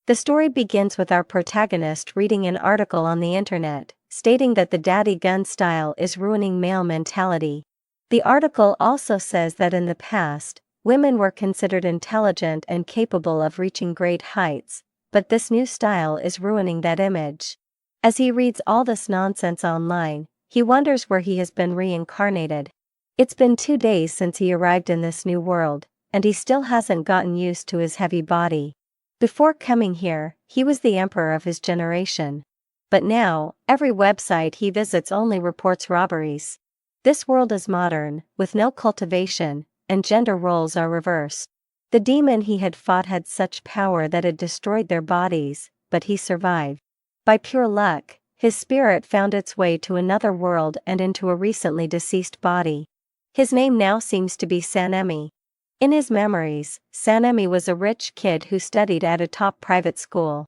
The story begins with our protagonist reading an article on the internet, stating that the daddy gun style is ruining male mentality. The article also says that in the past, women were considered intelligent and capable of reaching great heights, but this new style is ruining that image. As he reads all this nonsense online, he wonders where he has been reincarnated. It's been 2 days since he arrived in this new world, and he still hasn't gotten used to his heavy body. Before coming here, he was the emperor of his generation. But now, every website he visits only reports robberies. This world is modern, with no cultivation, and gender roles are reversed. The demon he had fought had such power that it destroyed their bodies, but he survived. By pure luck, his spirit found its way to another world and into a recently deceased body. His name now seems to be Sanemi. In his memories, Sanemi was a rich kid who studied at a top private school.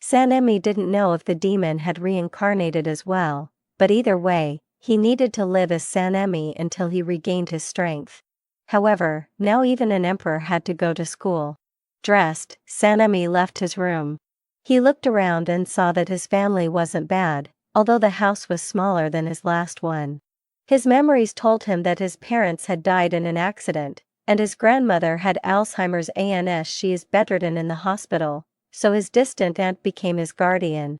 Sanemi didn't know if the demon had reincarnated as well, but either way, he needed to live as Sanemi until he regained his strength. However, now even an emperor had to go to school. Dressed, Sanemi left his room. He looked around and saw that his family wasn't bad, although the house was smaller than his last one. His memories told him that his parents had died in an accident, and his grandmother had Alzheimer's and she is bedridden in the hospital, so his distant aunt became his guardian.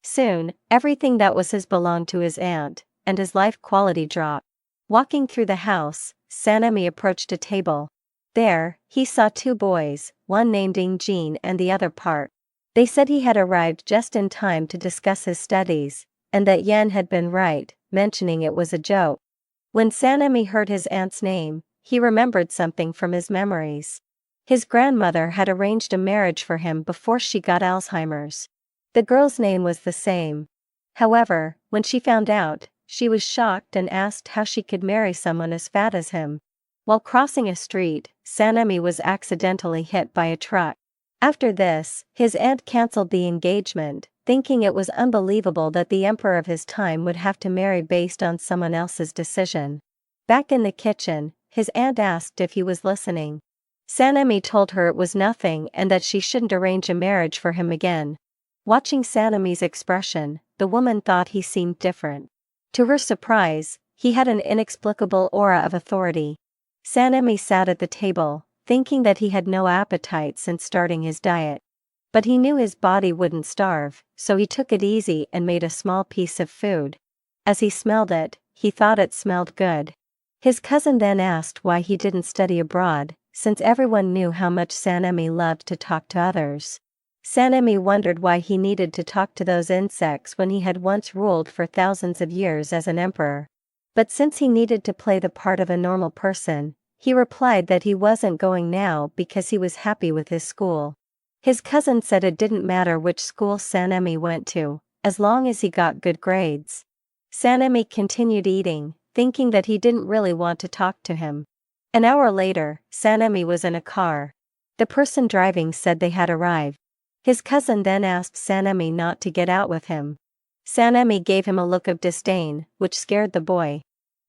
Soon, everything that was his belonged to his aunt, and his life quality dropped. Walking through the house, Sanemi approached a table. There, he saw 2 boys, one named Ingjin and the other Park. They said he had arrived just in time to discuss his studies, and that Yen had been right, mentioning it was a joke. When Sanemi heard his aunt's name, he remembered something from his memories. His grandmother had arranged a marriage for him before she got Alzheimer's. The girl's name was the same. However, when she found out, she was shocked and asked how she could marry someone as fat as him. While crossing a street, Sanemi was accidentally hit by a truck. After this, his aunt cancelled the engagement, thinking it was unbelievable that the emperor of his time would have to marry based on someone else's decision. Back in the kitchen, his aunt asked if he was listening. Sanemi told her it was nothing and that she shouldn't arrange a marriage for him again. Watching Sanemi's expression, the woman thought he seemed different. To her surprise, he had an inexplicable aura of authority. Sanemi sat at the table, thinking that he had no appetite since starting his diet. But he knew his body wouldn't starve, so he took it easy and made a small piece of food. As he smelled it, he thought it smelled good. His cousin then asked why he didn't study abroad, since everyone knew how much Sanemi loved to talk to others. Sanemi wondered why he needed to talk to those insects when he had once ruled for thousands of years as an emperor. But since he needed to play the part of a normal person, he replied that he wasn't going now because he was happy with his school. His cousin said it didn't matter which school Sanemi went to, as long as he got good grades. Sanemi continued eating, thinking that he didn't really want to talk to him. An hour later, Sanemi was in a car. The person driving said they had arrived. His cousin then asked Sanemi not to get out with him. Sanemi gave him a look of disdain, which scared the boy.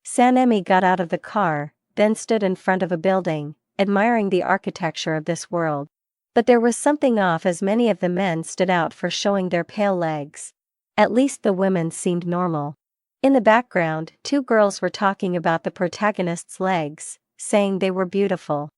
Sanemi got out of the car, then stood in front of a building, admiring the architecture of this world. But there was something off as many of the men stood out for showing their pale legs. At least the women seemed normal. In the background, 2 girls were talking about the protagonist's legs, saying they were beautiful.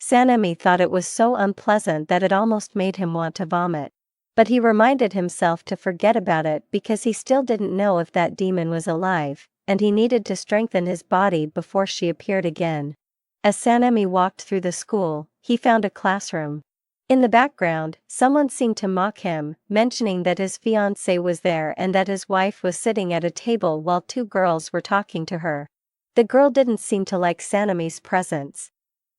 Sanemi thought it was so unpleasant that it almost made him want to vomit. But he reminded himself to forget about it because he still didn't know if that demon was alive, and he needed to strengthen his body before she appeared again. As Sanemi walked through the school, he found a classroom. In the background, someone seemed to mock him, mentioning that his fiancée was there and that his wife was sitting at a table while 2 girls were talking to her. The girl didn't seem to like Sanemi's presence.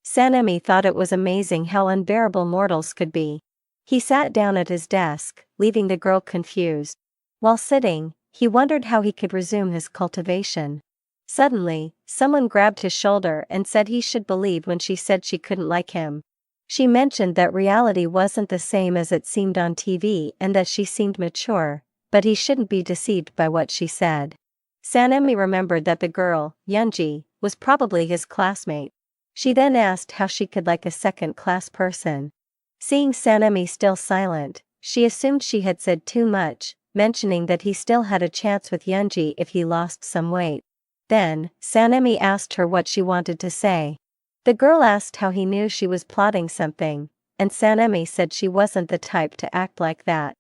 Sanemi thought it was amazing how unbearable mortals could be. He sat down at his desk, leaving the girl confused. While sitting, he wondered how he could resume his cultivation. Suddenly, someone grabbed his shoulder and said he should believe when she said she couldn't like him. She mentioned that reality wasn't the same as it seemed on TV and that she seemed mature, but he shouldn't be deceived by what she said. Sanemi remembered that the girl, Yunji, was probably his classmate. She then asked how she could like a second-class person. Seeing Sanemi still silent, she assumed she had said too much, mentioning that he still had a chance with Yoonji if he lost some weight. Then, Sanemi asked her what she wanted to say. The girl asked how he knew she was plotting something, and Sanemi said she wasn't the type to act like that.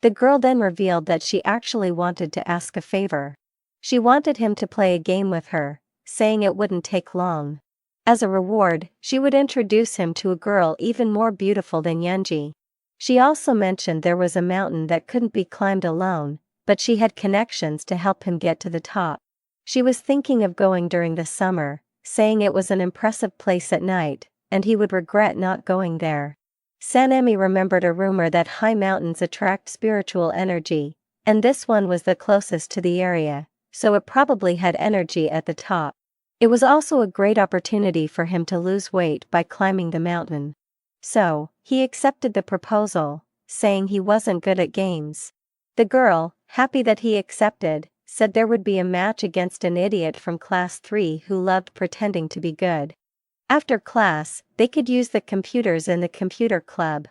The girl then revealed that she actually wanted to ask a favor. She wanted him to play a game with her, saying it wouldn't take long. As a reward, she would introduce him to a girl even more beautiful than Yoonji. She also mentioned there was a mountain that couldn't be climbed alone, but she had connections to help him get to the top. She was thinking of going during the summer, saying it was an impressive place at night, and he would regret not going there. Sanemi remembered a rumor that high mountains attract spiritual energy, and this one was the closest to the area, so it probably had energy at the top. It was also a great opportunity for him to lose weight by climbing the mountain. So, he accepted the proposal, saying he wasn't good at games. The girl, happy that he accepted, said there would be a match against an idiot from class 3 who loved pretending to be good. After class, they could use the computers in the computer club.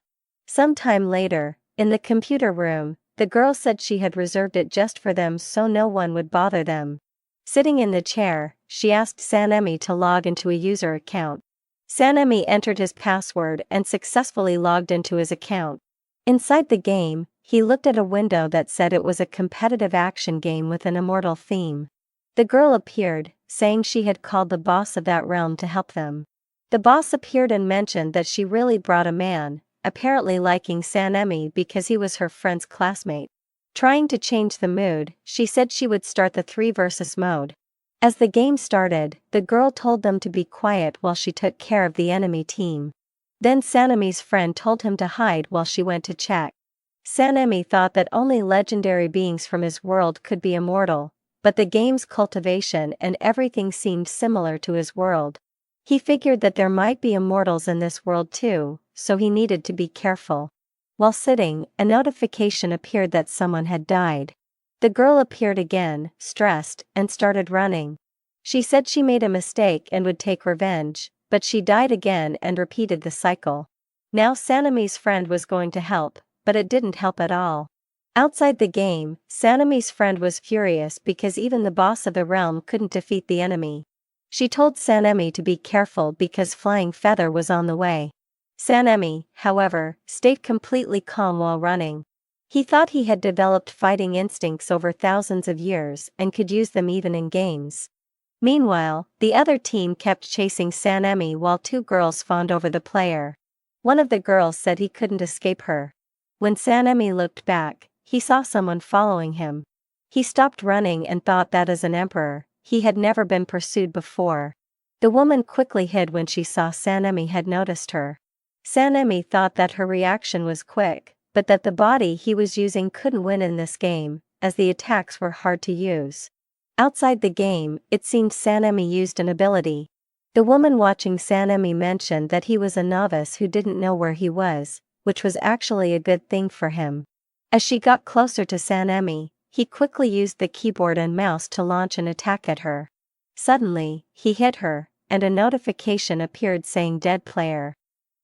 Sometime later, in the computer room, the girl said she had reserved it just for them so no one would bother them. Sitting in the chair, she asked Sanemi to log into a user account. Sanemi entered his password and successfully logged into his account. Inside the game, he looked at a window that said it was a competitive action game with an immortal theme. The girl appeared, saying she had called the boss of that realm to help them. The boss appeared and mentioned that she really brought a man, apparently liking Sanemi because he was her friend's classmate. Trying to change the mood, she said she would start the 3 versus mode. As the game started, the girl told them to be quiet while she took care of the enemy team. Then Sanemi's friend told him to hide while she went to check. Sanemi thought that only legendary beings from his world could be immortal, but the game's cultivation and everything seemed similar to his world. He figured that there might be immortals in this world too, so he needed to be careful. While sitting, a notification appeared that someone had died. The girl appeared again, stressed, and started running. She said she made a mistake and would take revenge, but she died again and repeated the cycle. Now Sanemi's friend was going to help, but it didn't help at all. Outside the game, Sanemi's friend was furious because even the boss of the realm couldn't defeat the enemy. She told Sanemi to be careful because Flying Feather was on the way. Sanemi, however, stayed completely calm while running. He thought he had developed fighting instincts over thousands of years and could use them even in games. Meanwhile, the other team kept chasing Sanemi while 2 girls fawned over the player. One of the girls said he couldn't escape her. When Sanemi looked back, he saw someone following him. He stopped running and thought that as an emperor, he had never been pursued before. The woman quickly hid when she saw Sanemi had noticed her. Sanemi thought that her reaction was quick, but that the body he was using couldn't win in this game, as the attacks were hard to use. Outside the game, it seemed Sanemi used an ability. The woman watching Sanemi mentioned that he was a novice who didn't know where he was, which was actually a good thing for him. As she got closer to Sanemi, he quickly used the keyboard and mouse to launch an attack at her. Suddenly, he hit her, and a notification appeared saying dead player.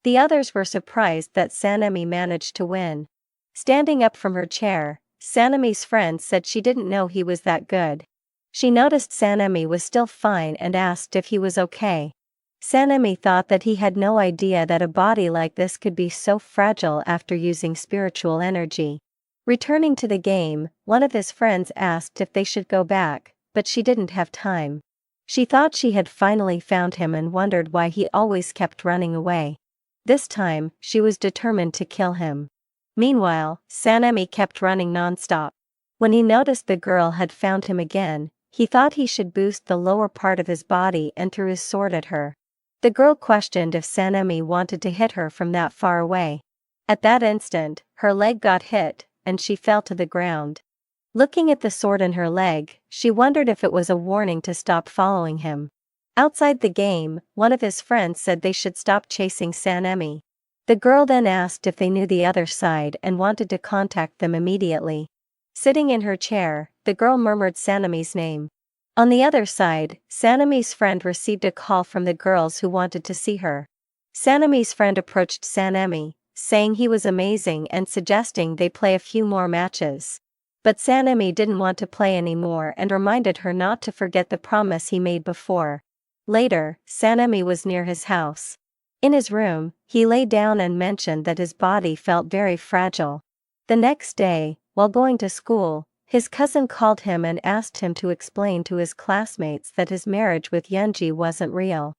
The others were surprised that Sanemi managed to win. Standing up from her chair, Sanemi's friend said she didn't know he was that good. She noticed Sanemi was still fine and asked if he was okay. Sanemi thought that he had no idea that a body like this could be so fragile after using spiritual energy. Returning to the game, one of his friends asked if they should go back, but she didn't have time. She thought she had finally found him and wondered why he always kept running away. This time, she was determined to kill him. Meanwhile, Sanemi kept running non-stop. When he noticed the girl had found him again, he thought he should boost the lower part of his body and threw his sword at her. The girl questioned if Sanemi wanted to hit her from that far away. At that instant, her leg got hit, and she fell to the ground. Looking at the sword in her leg, she wondered if it was a warning to stop following him. Outside the game, one of his friends said they should stop chasing Sanemi. The girl then asked if they knew the other side and wanted to contact them immediately. Sitting in her chair, the girl murmured Sanemi's name. On the other side, Sanemi's friend received a call from the girls who wanted to see her. Sanemi's friend approached Sanemi, saying he was amazing and suggesting they play a few more matches. But Sanemi didn't want to play anymore and reminded her not to forget the promise he made before. Later, Sanemi was near his house. In his room, he lay down and mentioned that his body felt very fragile. The next day, while going to school, his cousin called him and asked him to explain to his classmates that his marriage with Yunji wasn't real.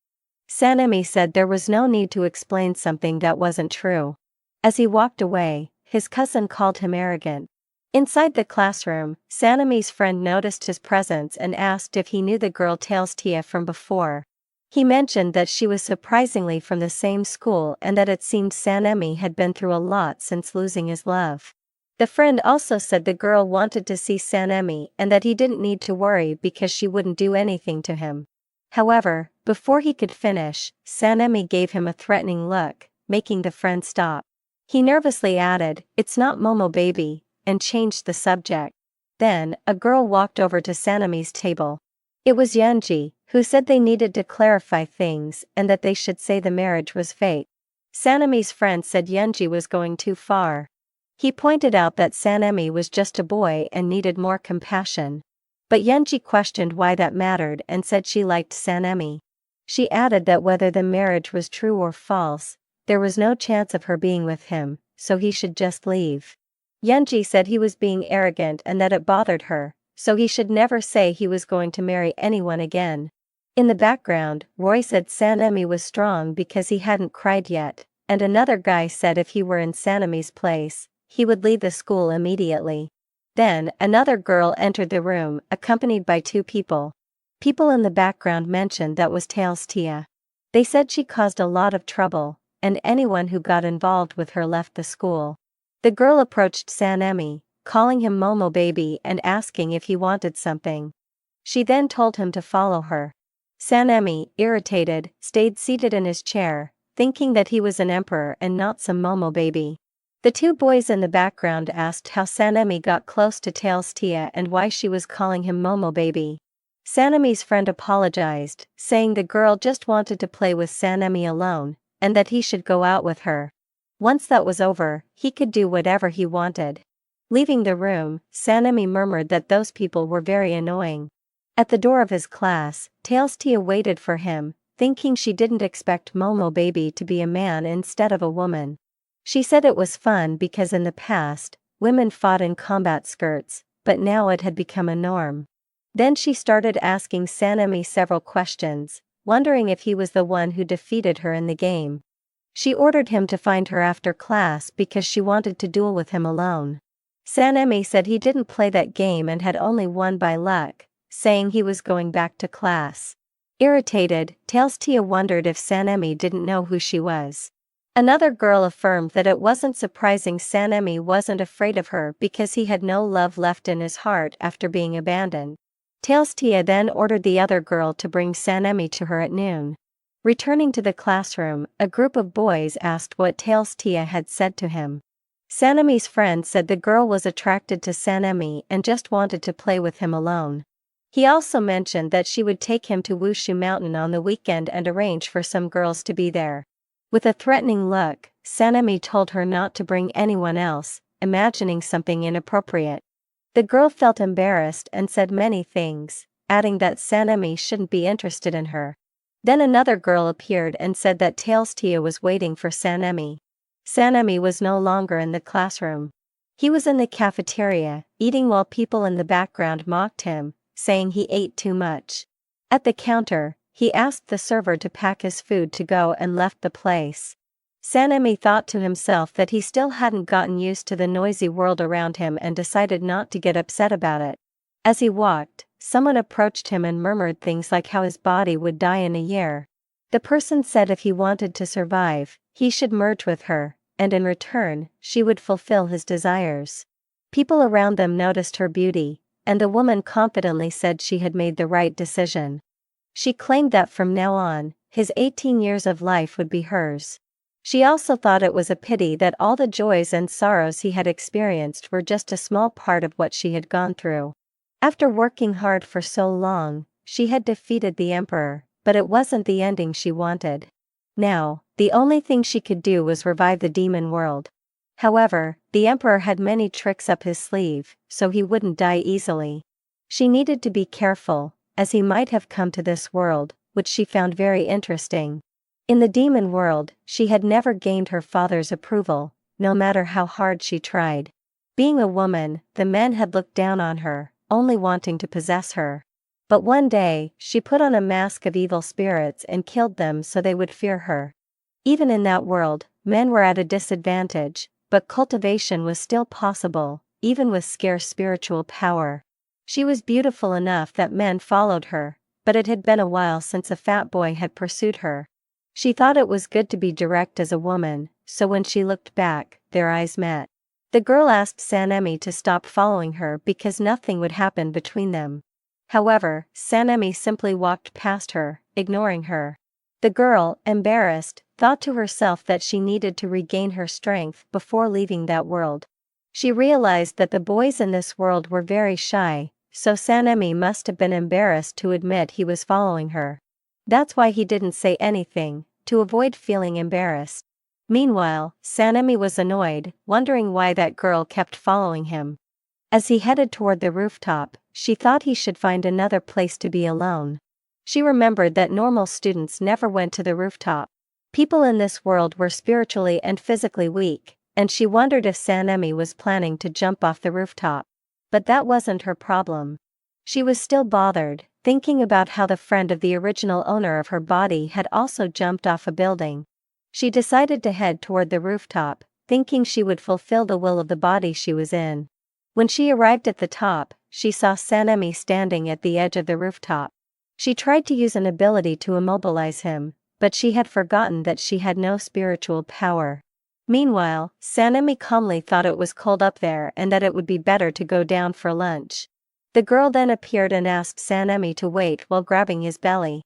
Sanemi said there was no need to explain something that wasn't true. As he walked away, his cousin called him arrogant. Inside the classroom, Sanemi's friend noticed his presence and asked if he knew the girl Tailstia from before. He mentioned that she was surprisingly from the same school and that it seemed Sanemi had been through a lot since losing his love. The friend also said the girl wanted to see Sanemi and that he didn't need to worry because she wouldn't do anything to him. However, before he could finish, Sanemi gave him a threatening look, making the friend stop. He nervously added, "It's not Momo baby," and changed the subject. Then, a girl walked over to Sanemi's table. It was Yunji, who said they needed to clarify things and that they should say the marriage was fake. Sanemi's friend said Yunji was going too far. He pointed out that Sanemi was just a boy and needed more compassion. But Yunji questioned why that mattered and said she liked Sanemi. She added that whether the marriage was true or false, there was no chance of her being with him, so he should just leave. Yunji said he was being arrogant and that it bothered her, so he should never say he was going to marry anyone again. In the background, Roy said Sanemi was strong because he hadn't cried yet, and another guy said if he were in Sanemi's place, he would leave the school immediately. Then, another girl entered the room, accompanied by two people. People in the background mentioned that was Tailstia. They said she caused a lot of trouble, and anyone who got involved with her left the school. The girl approached Sanemi, calling him Momo baby and asking if he wanted something. She then told him to follow her. Sanemi, irritated, stayed seated in his chair, thinking that he was an emperor and not some Momo baby. The two boys in the background asked how Sanemi got close to Tailstia and why she was calling him Momo baby. Sanemi's friend apologized, saying the girl just wanted to play with Sanemi alone, and that he should go out with her. Once that was over, he could do whatever he wanted. Leaving the room, Sanemi murmured that those people were very annoying. At the door of his class, Tailstia waited for him, thinking she didn't expect Momo baby to be a man instead of a woman. She said it was fun because in the past, women fought in combat skirts, but now it had become a norm. Then she started asking Sanemi several questions, wondering if he was the one who defeated her in the game. She ordered him to find her after class because she wanted to duel with him alone. Sanemi said he didn't play that game and had only won by luck, saying he was going back to class. Irritated, Tailstia wondered if Sanemi didn't know who she was. Another girl affirmed that it wasn't surprising Sanemi wasn't afraid of her because he had no love left in his heart after being abandoned. Tailstia then ordered the other girl to bring Sanemi to her at noon. Returning to the classroom, a group of boys asked what Tailstia had said to him. Sanemi's friend said the girl was attracted to Sanemi and just wanted to play with him alone. He also mentioned that she would take him to Wushu Mountain on the weekend and arrange for some girls to be there. With a threatening look, Sanemi told her not to bring anyone else, imagining something inappropriate. The girl felt embarrassed and said many things, adding that Sanemi shouldn't be interested in her. Then another girl appeared and said that Tailstia was waiting for Sanemi. Sanemi was no longer in the classroom. He was in the cafeteria, eating while people in the background mocked him, saying he ate too much. At the counter, he asked the server to pack his food to go and left the place. Sanemi thought to himself that he still hadn't gotten used to the noisy world around him and decided not to get upset about it. As he walked, someone approached him and murmured things like how his body would die in a year. The person said if he wanted to survive, he should merge with her, and in return, she would fulfill his desires. People around them noticed her beauty, and the woman confidently said she had made the right decision. She claimed that from now on, his 18 years of life would be hers. She also thought it was a pity that all the joys and sorrows he had experienced were just a small part of what she had gone through. After working hard for so long, she had defeated the emperor, but it wasn't the ending she wanted. Now, The only thing she could do was revive the demon world. However, the emperor had many tricks up his sleeve, so he wouldn't die easily. She needed to be careful, as he might have come to this world, which she found very interesting. In the demon world, she had never gained her father's approval, no matter how hard she tried. Being a woman, the men had looked down on her, only wanting to possess her. But one day, she put on a mask of evil spirits and killed them so they would fear her. Even in that world, men were at a disadvantage, but cultivation was still possible, even with scarce spiritual power. She was beautiful enough that men followed her, but it had been a while since a fat boy had pursued her. She thought it was good to be direct as a woman, so when she looked back, their eyes met. The girl asked Sanemi to stop following her because nothing would happen between them. However, Sanemi simply walked past her, ignoring her. The girl, embarrassed, thought to herself that she needed to regain her strength before leaving that world. She realized that the boys in this world were very shy, so Sanemi must have been embarrassed to admit he was following her. That's why he didn't say anything, to avoid feeling embarrassed. Meanwhile, Sanemi was annoyed, wondering why that girl kept following him. As he headed toward the rooftop, she thought he should find another place to be alone. She remembered that normal students never went to the rooftop. People in this world were spiritually and physically weak, and she wondered if Sanemi was planning to jump off the rooftop. But that wasn't her problem. She was still bothered, thinking about how the friend of the original owner of her body had also jumped off a building. She decided to head toward the rooftop, thinking she would fulfill the will of the body she was in. When she arrived at the top, she saw Sanemi standing at the edge of the rooftop. She tried to use an ability to immobilize him, but she had forgotten that she had no spiritual power. Meanwhile, Sanemi calmly thought it was cold up there and that it would be better to go down for lunch. The girl then appeared and asked Sanemi to wait while grabbing his belly.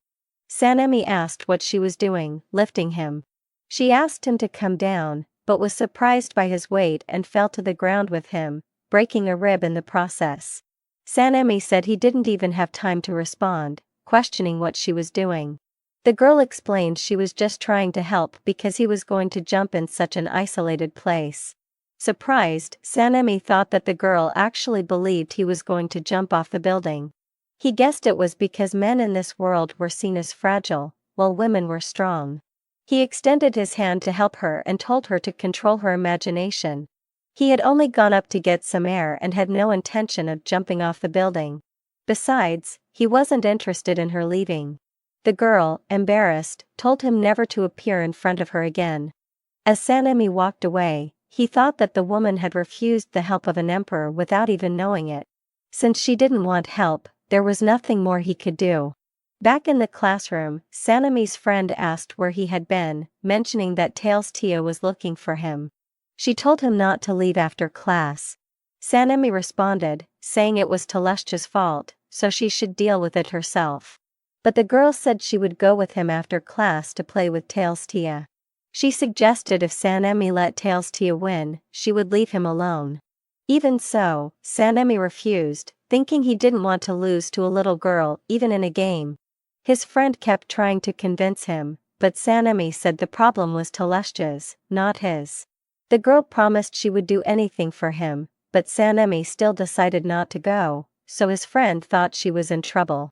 Sanemi asked what she was doing, lifting him. She asked him to come down, but was surprised by his weight and fell to the ground with him, breaking a rib in the process. Sanemi said he didn't even have time to respond, questioning what she was doing. The girl explained she was just trying to help because he was going to jump in such an isolated place. Surprised, Sanemi thought that the girl actually believed he was going to jump off the building. He guessed it was because men in this world were seen as fragile, while women were strong. He extended his hand to help her and told her to control her imagination. He had only gone up to get some air and had no intention of jumping off the building. Besides, he wasn't interested in her leaving. The girl, embarrassed, told him never to appear in front of her again. As Sanemi walked away, he thought that the woman had refused the help of an emperor without even knowing it. Since she didn't want help, there was nothing more he could do. Back in the classroom, Sanemi's friend asked where he had been, mentioning that Tails Tia was looking for him. She told him not to leave after class. Sanemi responded, saying it was Telestia's fault, so she should deal with it herself. But the girl said she would go with him after class to play with Tails Tia. She suggested if Sanemi let Tails Tia win, she would leave him alone. Even so, Sanemi refused, thinking he didn't want to lose to a little girl even in a game. His friend kept trying to convince him, but Sanemi said the problem was Telestia's, not his. The girl promised she would do anything for him, but Sanemi still decided not to go, so his friend thought she was in trouble.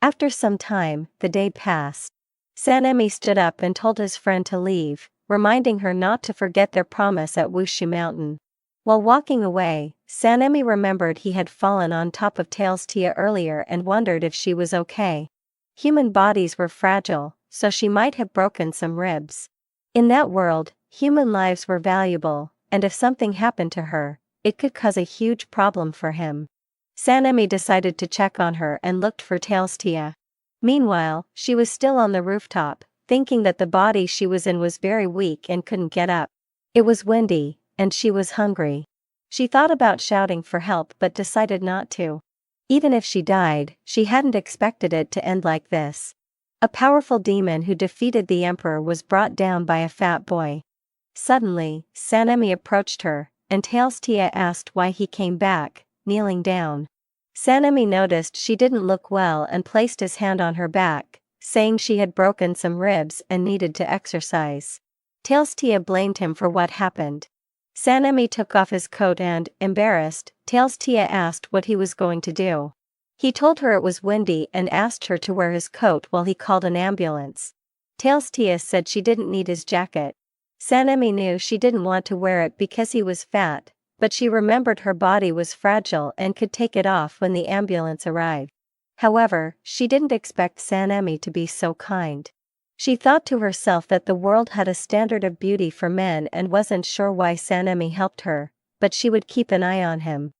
After some time, the day passed. Sanemi stood up and told his friend to leave, reminding her not to forget their promise at Wushu Mountain. While walking away, Sanemi remembered he had fallen on top of Tails Tia earlier and wondered if she was okay. Human bodies were fragile, so she might have broken some ribs. In that world, human lives were valuable, and if something happened to her, it could cause a huge problem for him. Sanemi decided to check on her and looked for Tails Tia. Meanwhile, she was still on the rooftop, thinking that the body she was in was very weak and couldn't get up. It was windy, and she was hungry. She thought about shouting for help but decided not to. Even if she died, she hadn't expected it to end like this. A powerful demon who defeated the emperor was brought down by a fat boy. Suddenly, Sanemi approached her, and Tails Tia asked why he came back, kneeling down. Sanemi noticed she didn't look well and placed his hand on her back, saying she had broken some ribs and needed to exercise. Tailstia blamed him for what happened. Sanemi took off his coat and, embarrassed, Tailstia asked what he was going to do. He told her it was windy and asked her to wear his coat while he called an ambulance. Tailstia said she didn't need his jacket. Sanemi knew she didn't want to wear it because he was fat, but she remembered her body was fragile and could take it off when the ambulance arrived. However, she didn't expect Sanemi to be so kind. She thought to herself that the world had a standard of beauty for men and wasn't sure why Sanemi helped her, but she would keep an eye on him.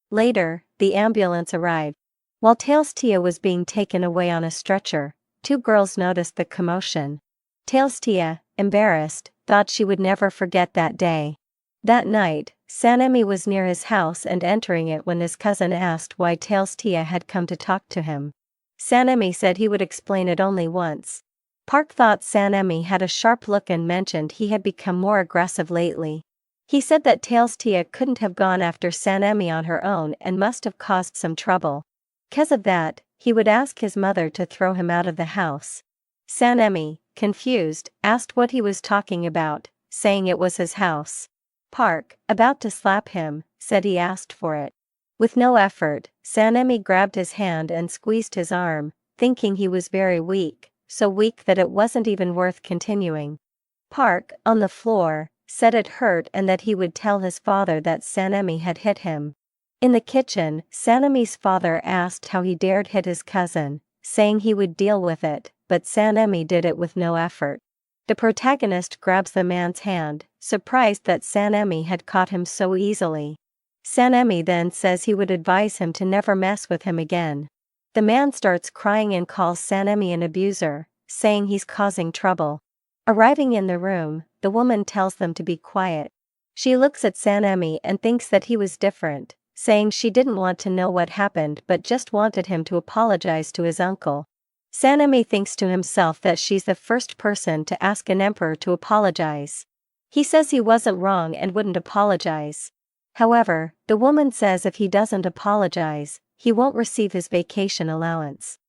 Later, the ambulance arrived. While Tailstia was being taken away on a stretcher, two girls noticed the commotion. Tailstia, embarrassed, thought she would never forget that day. That night, Sanemi was near his house and entering it when his cousin asked why Tailstia had come to talk to him. Sanemi said he would explain it only once. Park thought Sanemi had a sharp look and mentioned he had become more aggressive lately. He said that Tailstia couldn't have gone after Sanemi on her own and must have caused some trouble. Because of that, he would ask his mother to throw him out of the house. Sanemi, confused, asked what he was talking about, saying it was his house. Park, about to slap him, said he asked for it. With no effort, Sanemi grabbed his hand and squeezed his arm, thinking he was very weak, so weak that it wasn't even worth continuing. Park, on the floor, said it hurt and that he would tell his father that Sanemi had hit him. In the kitchen, Sanemi's father asked how he dared hit his cousin, saying he would deal with it, but Sanemi did it with no effort. The protagonist grabs the man's hand, surprised that Sanemi had caught him so easily. Sanemi then says he would advise him to never mess with him again. The man starts crying and calls Sanemi an abuser, saying he's causing trouble. Arriving in the room, the woman tells them to be quiet. She looks at Sanemi and thinks that he was different, saying she didn't want to know what happened but just wanted him to apologize to his uncle. Sanemi thinks to himself that she's the first person to ask an emperor to apologize. He says he wasn't wrong and wouldn't apologize. However, the woman says if he doesn't apologize, he won't receive his vacation allowance.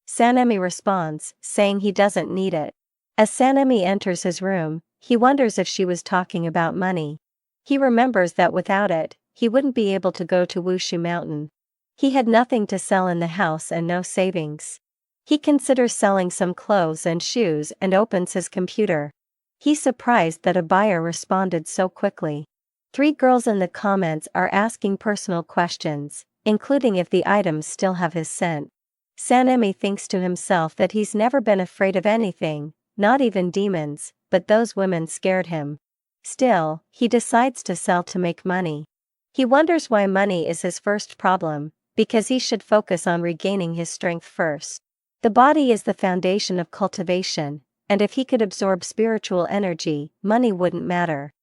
Sanemi responds, saying he doesn't need it. As Sanemi enters his room, he wonders if she was talking about money. He remembers that without it, he wouldn't be able to go to Wushu Mountain. He had nothing to sell in the house and no savings. He considers selling some clothes and shoes and opens his computer. He's surprised that a buyer responded so quickly. 3 girls in the comments are asking personal questions, including if the items still have his scent. Sanemi thinks to himself that he's never been afraid of anything, not even demons, but those women scared him. Still, he decides to sell to make money. He wonders why money is his first problem, because he should focus on regaining his strength first. The body is the foundation of cultivation, and if he could absorb spiritual energy, money wouldn't matter.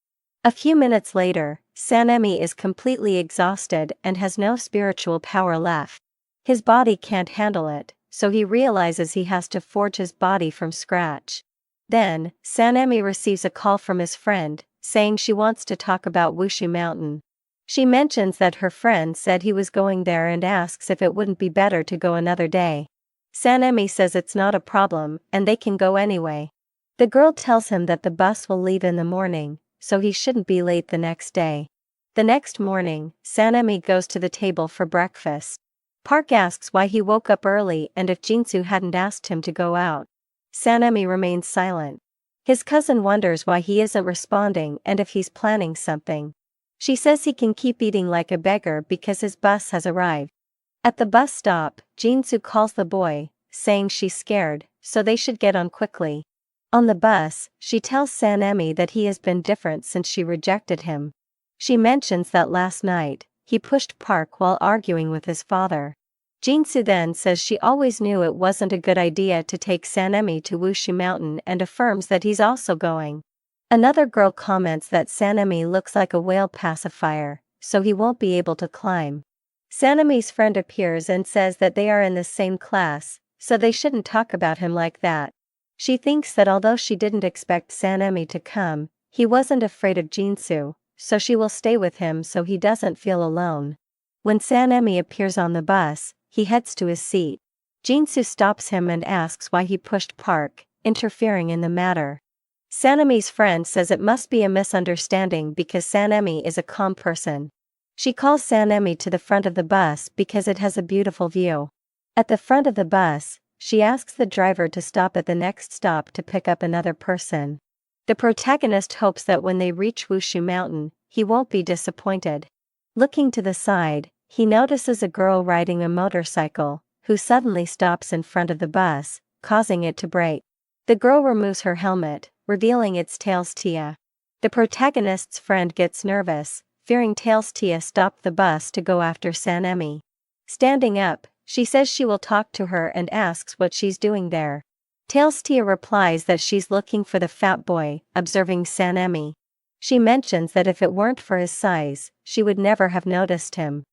A few minutes later, Sanemi is completely exhausted and has no spiritual power left. His body can't handle it, so he realizes he has to forge his body from scratch. Then, Sanemi receives a call from his friend, saying she wants to talk about Wushu Mountain. She mentions that her friend said he was going there and asks if it wouldn't be better to go another day. Sanemi says it's not a problem, and they can go anyway. The girl tells him that the bus will leave in the morning, so he shouldn't be late the next day. The next morning, Sanemi goes to the table for breakfast. Park asks why he woke up early and if Jinsu hadn't asked him to go out. Sanemi remains silent. His cousin wonders why he isn't responding and if he's planning something. She says he can keep eating like a beggar because his bus has arrived. At the bus stop, Jinsu calls the boy, saying she's scared, so they should get on quickly. On the bus, she tells Sanemi that he has been different since she rejected him. She mentions that last night, he pushed Park while arguing with his father. Jinsu then says she always knew it wasn't a good idea to take Sanemi to Wushu Mountain and affirms that he's also going. Another girl comments that Sanemi looks like a whale pacifier, so he won't be able to climb. Sanemi's friend appears and says that they are in the same class, so they shouldn't talk about him like that. She thinks that although she didn't expect Sanemi to come, he wasn't afraid of Jinsu, so she will stay with him so he doesn't feel alone. When Sanemi appears on the bus, he heads to his seat. Jinsu stops him and asks why he pushed Park, interfering in the matter. Sanemi's friend says it must be a misunderstanding because Sanemi is a calm person. She calls Sanemi to the front of the bus because it has a beautiful view. At the front of the bus, she asks the driver to stop at the next stop to pick up another person. The protagonist hopes that when they reach Wushu Mountain, he won't be disappointed. Looking to the side, he notices a girl riding a motorcycle, who suddenly stops in front of the bus, causing it to break. The girl removes her helmet, revealing it's Tails Tia. The protagonist's friend gets nervous, fearing Tails Tia stopped the bus to go after Sanemi. Standing up, she says she will talk to her and asks what she's doing there. Tails Tia replies that she's looking for the fat boy, observing Sanemi. She mentions that if it weren't for his size, she would never have noticed him.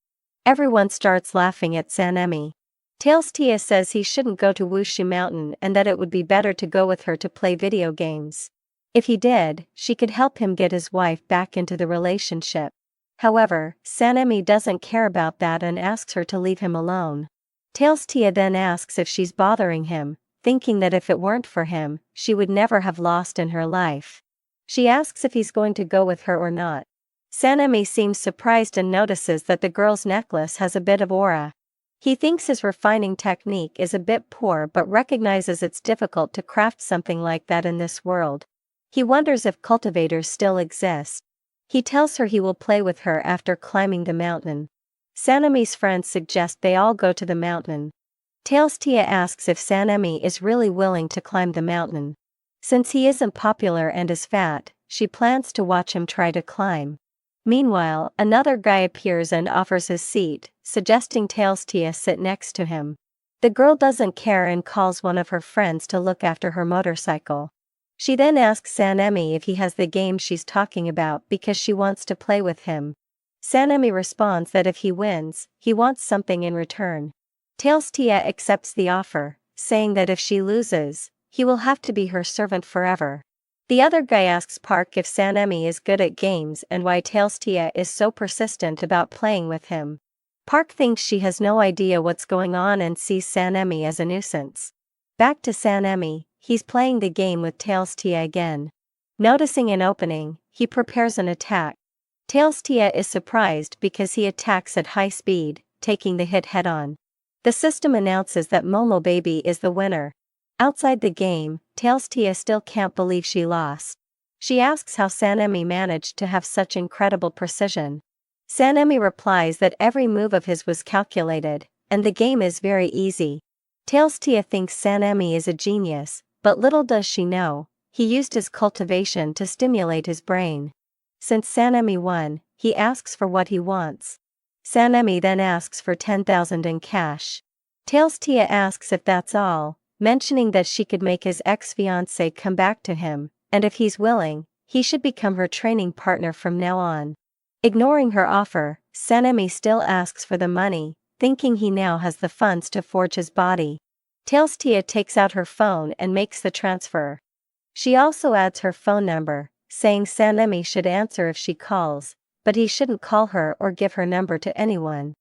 Everyone starts laughing at Sanemi. Tails Tia says he shouldn't go to Wushu Mountain and that it would be better to go with her to play video games. If he did, she could help him get his wife back into the relationship. However, Sanemi doesn't care about that and asks her to leave him alone. Tails Tia then asks if she's bothering him, thinking that if it weren't for him, she would never have lost in her life. She asks if he's going to go with her or not. Sanemi seems surprised and notices that the girl's necklace has a bit of aura. He thinks his refining technique is a bit poor but recognizes it's difficult to craft something like that in this world. He wonders if cultivators still exist. He tells her he will play with her after climbing the mountain. Sanemi's friends suggest they all go to the mountain. Tails Tia asks if Sanemi is really willing to climb the mountain. Since he isn't popular and is fat, she plans to watch him try to climb. Meanwhile, another guy appears and offers his seat, suggesting Tails Tia sit next to him. The girl doesn't care and calls one of her friends to look after her motorcycle. She then asks Sanemi if he has the game she's talking about because she wants to play with him. Sanemi responds that if he wins, he wants something in return. Tails Tia accepts the offer, saying that if she loses, he will have to be her servant forever. The other guy asks Park if Sanemi is good at games and why Tails Tia is so persistent about playing with him. Park thinks she has no idea what's going on and sees Sanemi as a nuisance. Back to Sanemi, he's playing the game with Tails Tia again. Noticing an opening, he prepares an attack. Tails Tia is surprised because he attacks at high speed, taking the hit head-on. The system announces that Momo Baby is the winner. Outside the game, Tails Tia still can't believe she lost. She asks how Sanemi managed to have such incredible precision. Sanemi replies that every move of his was calculated, and the game is very easy. Tails Tia thinks Sanemi is a genius, but little does she know, he used his cultivation to stimulate his brain. Since Sanemi won, he asks for what he wants. Sanemi then asks for 10,000 in cash. Tails Tia asks if that's all, mentioning that she could make his ex-fiancé come back to him, and if he's willing, he should become her training partner from now on. Ignoring her offer, Sanemi still asks for the money, thinking he now has the funds to forge his body. Tails Tia takes out her phone and makes the transfer. She also adds her phone number, saying Sanemi should answer if she calls, but he shouldn't call her or give her number to anyone.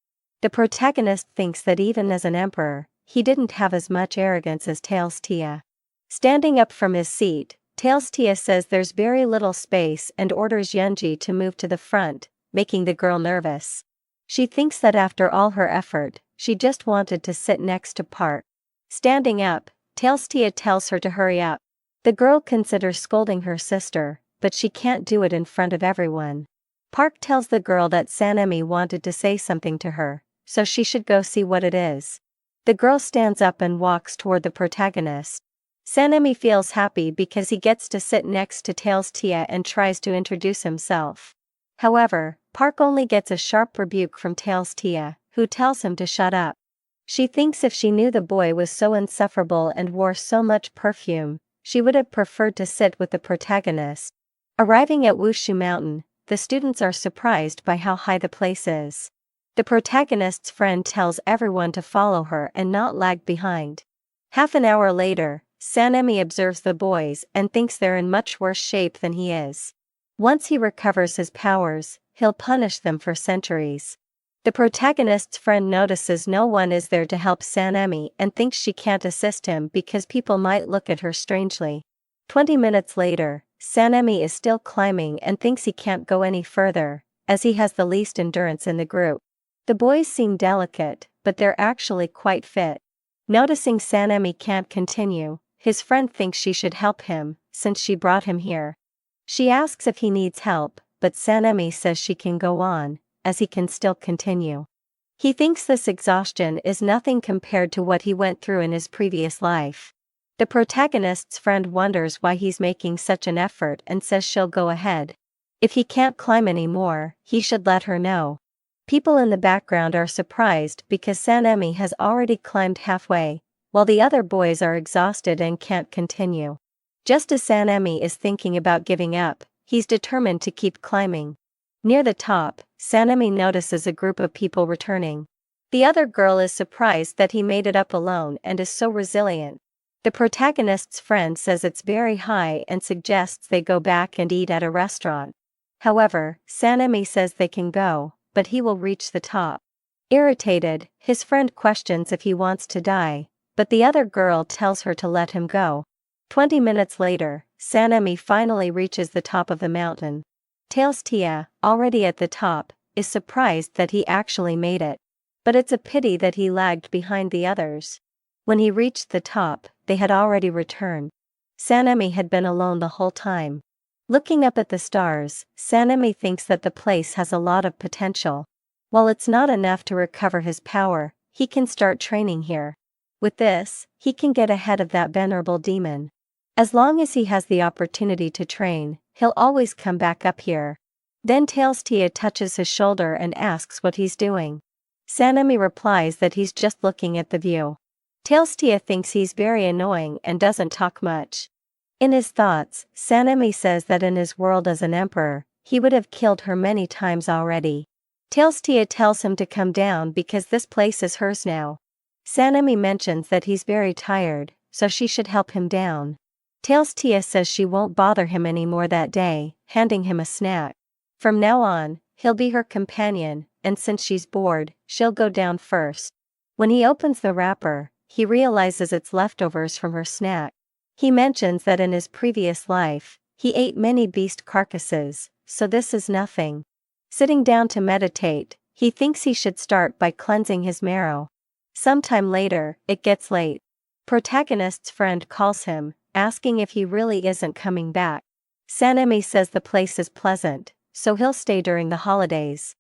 The protagonist thinks that even as an emperor, he didn't have as much arrogance as Tails Tia. Standing up from his seat, Tails Tia says there's very little space and orders Yunji to move to the front, making the girl nervous. She thinks that after all her effort, she just wanted to sit next to Park. Standing up, Tails Tia tells her to hurry up. The girl considers scolding her sister, but she can't do it in front of everyone. Park tells the girl that Sanemi wanted to say something to her, so she should go see what it is. The girl stands up and walks toward the protagonist. Sanemi feels happy because he gets to sit next to Tails Tia and tries to introduce himself. However, Park only gets a sharp rebuke from Tails Tia, who tells him to shut up. She thinks if she knew the boy was so insufferable and wore so much perfume, she would have preferred to sit with the protagonist. Arriving at Wushu Mountain, the students are surprised by how high the place is. The protagonist's friend tells everyone to follow her and not lag behind. Half an hour later, Sanemi observes the boys and thinks they're in much worse shape than he is. Once he recovers his powers, he'll punish them for centuries. The protagonist's friend notices no one is there to help Sanemi and thinks she can't assist him because people might look at her strangely. 20 minutes later, Sanemi is still climbing and thinks he can't go any further, as he has the least endurance in the group. The boys seem delicate, but they're actually quite fit. Noticing Sanemi can't continue, his friend thinks she should help him, since she brought him here. She asks if he needs help, but Sanemi says she can go on, as he can still continue. He thinks this exhaustion is nothing compared to what he went through in his previous life. The protagonist's friend wonders why he's making such an effort and says she'll go ahead. If he can't climb anymore, he should let her know. People in the background are surprised because Sanemi has already climbed halfway, while the other boys are exhausted and can't continue. Just as Sanemi is thinking about giving up, he's determined to keep climbing. Near the top, Sanemi notices a group of people returning. The other girl is surprised that he made it up alone and is so resilient. The protagonist's friend says it's very high and suggests they go back and eat at a restaurant. However, Sanemi says they can go, but he will reach the top. Irritated, his friend questions if he wants to die, but the other girl tells her to let him go. 20 minutes later, Sanemi finally reaches the top of the mountain. Tailstia, already at the top, is surprised that he actually made it. But it's a pity that he lagged behind the others. When he reached the top, they had already returned. Sanemi had been alone the whole time. Looking up at the stars, Sanemi thinks that the place has a lot of potential. While it's not enough to recover his power, he can start training here. With this, he can get ahead of that venerable demon. As long as he has the opportunity to train, he'll always come back up here. Then Tailstia touches his shoulder and asks what he's doing. Sanemi replies that he's just looking at the view. Tailstia thinks he's very annoying and doesn't talk much. In his thoughts, Sanemi says that in his world as an emperor, he would have killed her many times already. Tailstia tells him to come down because this place is hers now. Sanemi mentions that he's very tired, so she should help him down. Tailstia says she won't bother him anymore that day, handing him a snack. From now on, he'll be her companion, and since she's bored, she'll go down first. When he opens the wrapper, he realizes it's leftovers from her snack. He mentions that in his previous life, he ate many beast carcasses, so this is nothing. Sitting down to meditate, he thinks he should start by cleansing his marrow. Sometime later, it gets late. Protagonist's friend calls him, asking if he really isn't coming back. Sanemi says the place is pleasant, so he'll stay during the holidays.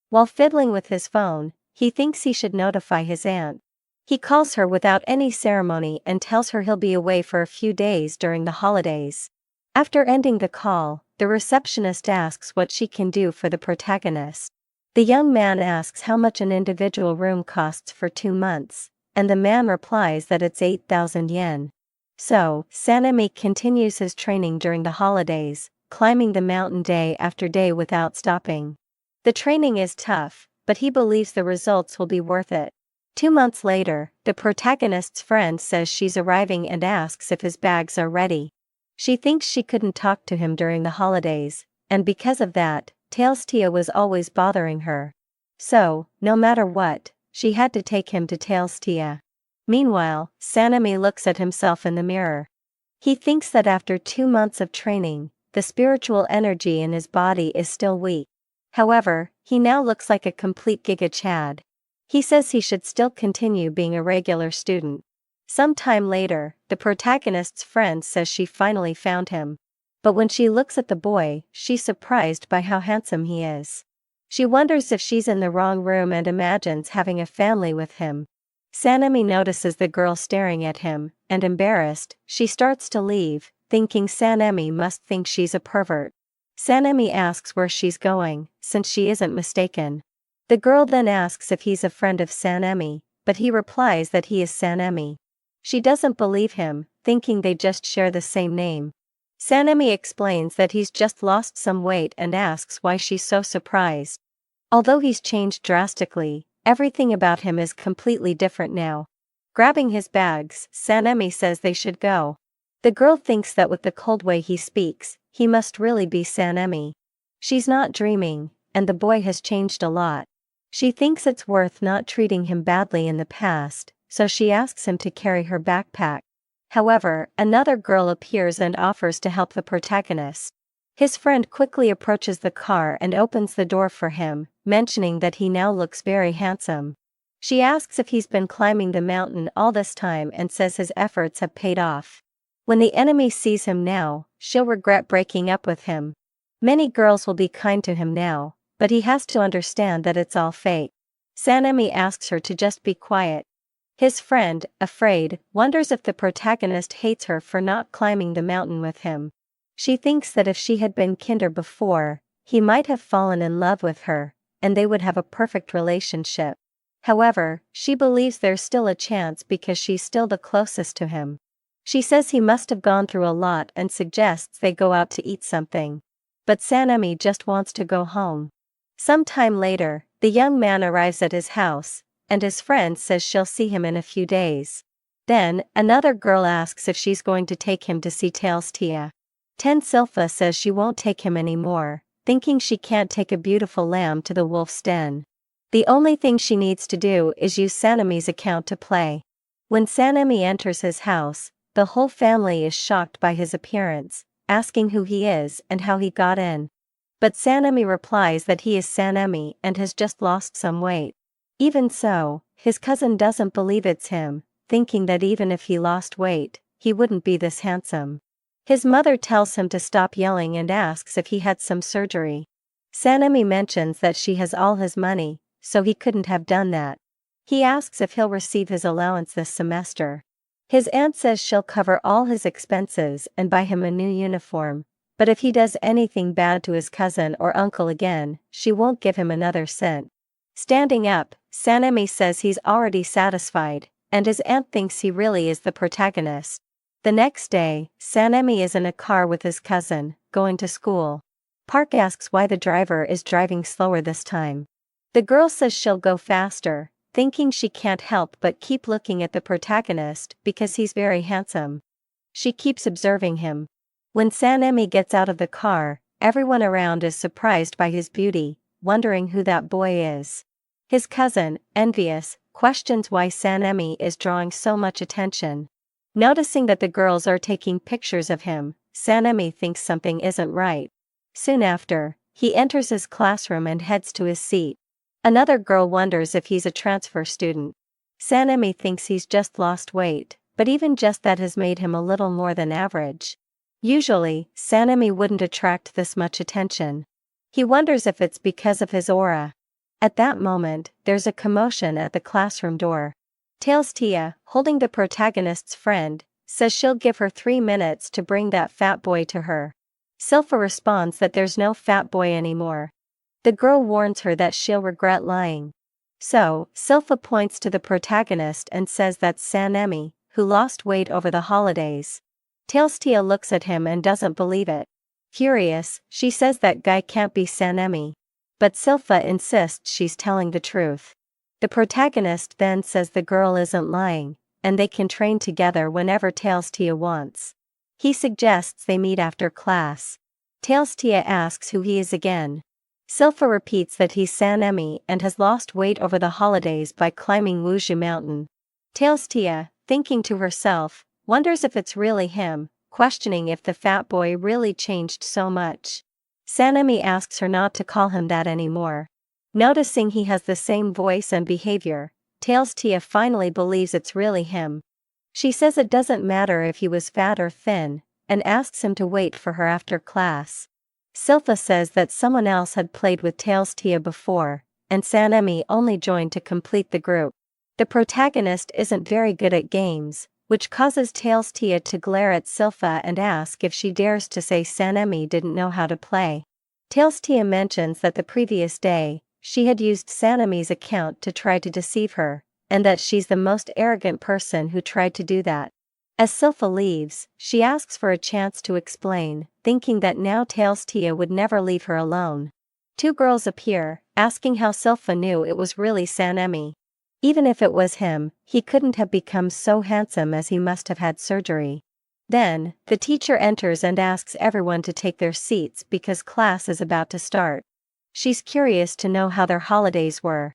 While fiddling with his phone, he thinks he should notify his aunt. He calls her without any ceremony and tells her he'll be away for a few days during the holidays. After ending the call, the receptionist asks what she can do for the protagonist. The young man asks how much an individual room costs for 2 months, and the man replies that it's 8,000 yen. So, Sanemi continues his training during the holidays, climbing the mountain day after day without stopping. The training is tough, but he believes the results will be worth it. 2 months later, the protagonist's friend says she's arriving and asks if his bags are ready. She thinks she couldn't talk to him during the holidays, and because of that, Tailstia was always bothering her. So, no matter what, she had to take him to Tailstia. Meanwhile, Sanemi looks at himself in the mirror. He thinks that after 2 months of training, the spiritual energy in his body is still weak. However, he now looks like a complete Giga Chad. He says he should still continue being a regular student. Some time later, the protagonist's friend says she finally found him. But when she looks at the boy, she's surprised by how handsome he is. She wonders if she's in the wrong room and imagines having a family with him. Sanemi notices the girl staring at him, and embarrassed, she starts to leave, thinking Sanemi must think she's a pervert. Sanemi asks where she's going, since she isn't mistaken. The girl then asks if he's a friend of Sanemi, but he replies that he is Sanemi. She doesn't believe him, thinking they just share the same name. Sanemi explains that he's just lost some weight and asks why she's so surprised. Although he's changed drastically, everything about him is completely different now. Grabbing his bags, Sanemi says they should go. The girl thinks that with the cold way he speaks, he must really be Sanemi. She's not dreaming, and the boy has changed a lot. She thinks it's worth not treating him badly in the past, so she asks him to carry her backpack. However, another girl appears and offers to help the protagonist. His friend quickly approaches the car and opens the door for him, mentioning that he now looks very handsome. She asks if he's been climbing the mountain all this time and says his efforts have paid off. When the enemy sees him now, she'll regret breaking up with him. Many girls will be kind to him now, but he has to understand that it's all fake. Sanemi asks her to just be quiet. His friend, afraid, wonders if the protagonist hates her for not climbing the mountain with him. She thinks that if she had been kinder before, he might have fallen in love with her, and they would have a perfect relationship. However, she believes there's still a chance because she's still the closest to him. She says he must have gone through a lot and suggests they go out to eat something. But Sanemi just wants to go home. Some time later, the young man arrives at his house, and his friend says she'll see him in a few days. Then, another girl asks if she's going to take him to see Tails Tia. Silpha says she won't take him anymore, thinking she can't take a beautiful lamb to the wolf's den. The only thing she needs to do is use Sanemi's account to play. When Sanemi enters his house, the whole family is shocked by his appearance, asking who he is and how he got in. But Sanemi replies that he is Sanemi and has just lost some weight. Even so, his cousin doesn't believe it's him, thinking that even if he lost weight, he wouldn't be this handsome. His mother tells him to stop yelling and asks if he had some surgery. Sanemi mentions that she has all his money, so he couldn't have done that. He asks if he'll receive his allowance this semester. His aunt says she'll cover all his expenses and buy him a new uniform, but if he does anything bad to his cousin or uncle again, she won't give him another cent. Standing up, Sanemi says he's already satisfied, and his aunt thinks he really is the protagonist. The next day, Sanemi is in a car with his cousin, going to school. Park asks why the driver is driving slower this time. The girl says she'll go faster, thinking she can't help but keep looking at the protagonist because he's very handsome. She keeps observing him. When Sanemi gets out of the car, everyone around is surprised by his beauty, wondering who that boy is. His cousin, envious, questions why Sanemi is drawing so much attention. Noticing that the girls are taking pictures of him, Sanemi thinks something isn't right. Soon after, he enters his classroom and heads to his seat. Another girl wonders if he's a transfer student. Sanemi thinks he's just lost weight, but even just that has made him a little more than average. Usually, Sanemi wouldn't attract this much attention. He wonders if it's because of his aura. At that moment, there's a commotion at the classroom door. Tails Tia, holding the protagonist's friend, says she'll give her 3 minutes to bring that fat boy to her. Silpha responds that there's no fat boy anymore. The girl warns her that she'll regret lying. So, Silpha points to the protagonist and says that's Sanemi, who lost weight over the holidays. Tails Tia looks at him and doesn't believe it. Furious, she says that guy can't be Sanemi. But Silpha insists she's telling the truth. The protagonist then says the girl isn't lying, and they can train together whenever Tails Tia wants. He suggests they meet after class. Tails Tia asks who he is again. Silpha repeats that he's Sanemi and has lost weight over the holidays by climbing Wuju Mountain. Tails Tia, thinking to herself, wonders if it's really him, questioning if the fat boy really changed so much. Sanemi asks her not to call him that anymore. Noticing he has the same voice and behavior, Tails Tia finally believes it's really him. She says it doesn't matter if he was fat or thin, and asks him to wait for her after class. Silpha says that someone else had played with Tails Tia before, and Sanemi only joined to complete the group. The protagonist isn't very good at games, which causes Tails Tia to glare at Silpha and ask if she dares to say Sanemi didn't know how to play. Tails Tia mentions that the previous day, she had used Sanemi's account to try to deceive her, and that she's the most arrogant person who tried to do that. As Silpha leaves, she asks for a chance to explain, thinking that now Tails Tia would never leave her alone. 2 girls appear, asking how Silpha knew it was really Sanemi. Even if it was him, he couldn't have become so handsome as he must have had surgery. Then, the teacher enters and asks everyone to take their seats because class is about to start. She's curious to know how their holidays were.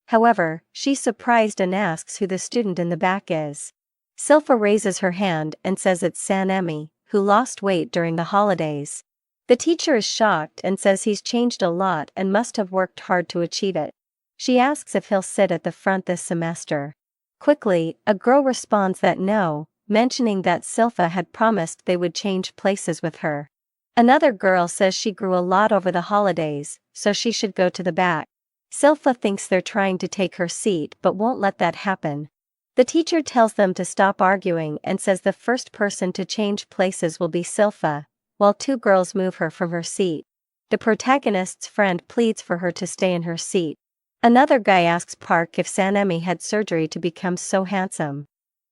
However, she's surprised and asks who the student in the back is. Silpha raises her hand and says it's Sanemi, who lost weight during the holidays. The teacher is shocked and says he's changed a lot and must have worked hard to achieve it. She asks if he'll sit at the front this semester. Quickly, a girl responds that no, mentioning that Silpha had promised they would change places with her. Another girl says she grew a lot over the holidays, so she should go to the back. Silpha thinks they're trying to take her seat but won't let that happen. The teacher tells them to stop arguing and says the first person to change places will be Silpha, while two girls move her from her seat. The protagonist's friend pleads for her to stay in her seat. Another guy asks Park if Sanemi had surgery to become so handsome.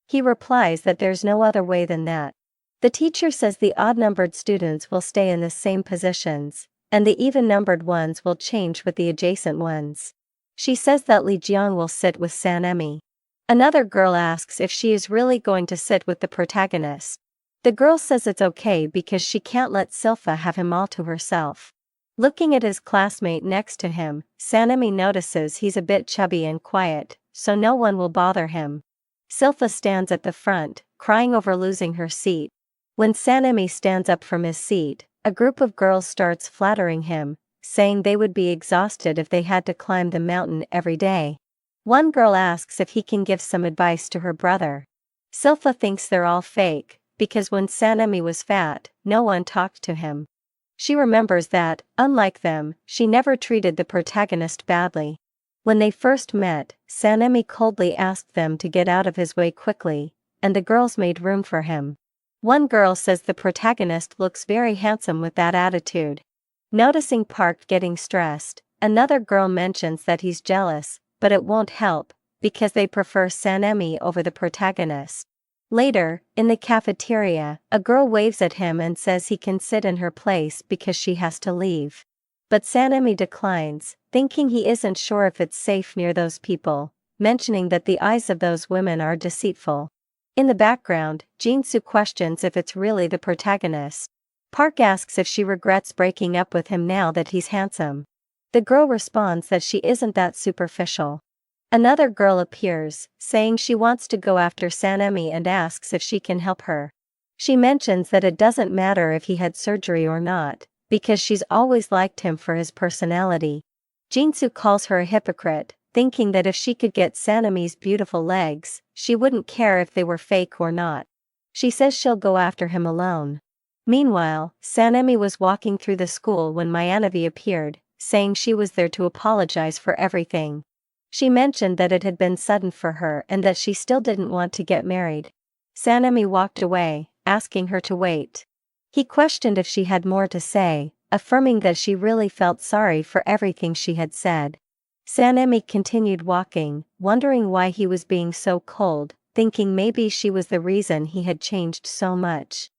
He replies that there's no other way than that. The teacher says the odd-numbered students will stay in the same positions, and the even-numbered ones will change with the adjacent ones. She says that Lee Jiang will sit with Sanemi. Another girl asks if she is really going to sit with the protagonist. The girl says it's okay because she can't let Silpha have him all to herself. Looking at his classmate next to him, Sanemi notices he's a bit chubby and quiet, so no one will bother him. Silpha stands at the front, crying over losing her seat. When Sanemi stands up from his seat, a group of girls starts flattering him, saying they would be exhausted if they had to climb the mountain every day. One girl asks if he can give some advice to her brother. Silpha thinks they're all fake, because when Sanemi was fat, no one talked to him. She remembers that, unlike them, she never treated the protagonist badly. When they first met, Sanemi coldly asked them to get out of his way quickly, and the girls made room for him. One girl says the protagonist looks very handsome with that attitude. Noticing Park getting stressed, another girl mentions that he's jealous, but it won't help, because they prefer Sanemi over the protagonist. Later, in the cafeteria, a girl waves at him and says he can sit in her place because she has to leave. But Sanemi declines, thinking he isn't sure if it's safe near those people, mentioning that the eyes of those women are deceitful. In the background, Jinsu questions if it's really the protagonist. Park asks if she regrets breaking up with him now that he's handsome. The girl responds that she isn't that superficial. Another girl appears, saying she wants to go after Sanemi and asks if she can help her. She mentions that it doesn't matter if he had surgery or not, because she's always liked him for his personality. Jinsu calls her a hypocrite, thinking that if she could get Sanemi's beautiful legs, she wouldn't care if they were fake or not. She says she'll go after him alone. Meanwhile, Sanemi was walking through the school when Mayanavi appeared, saying she was there to apologize for everything. She mentioned that it had been sudden for her and that she still didn't want to get married. Sanemi walked away, asking her to wait. He questioned if she had more to say, affirming that she really felt sorry for everything she had said. Sanemi continued walking, wondering why he was being so cold, thinking maybe she was the reason he had changed so much.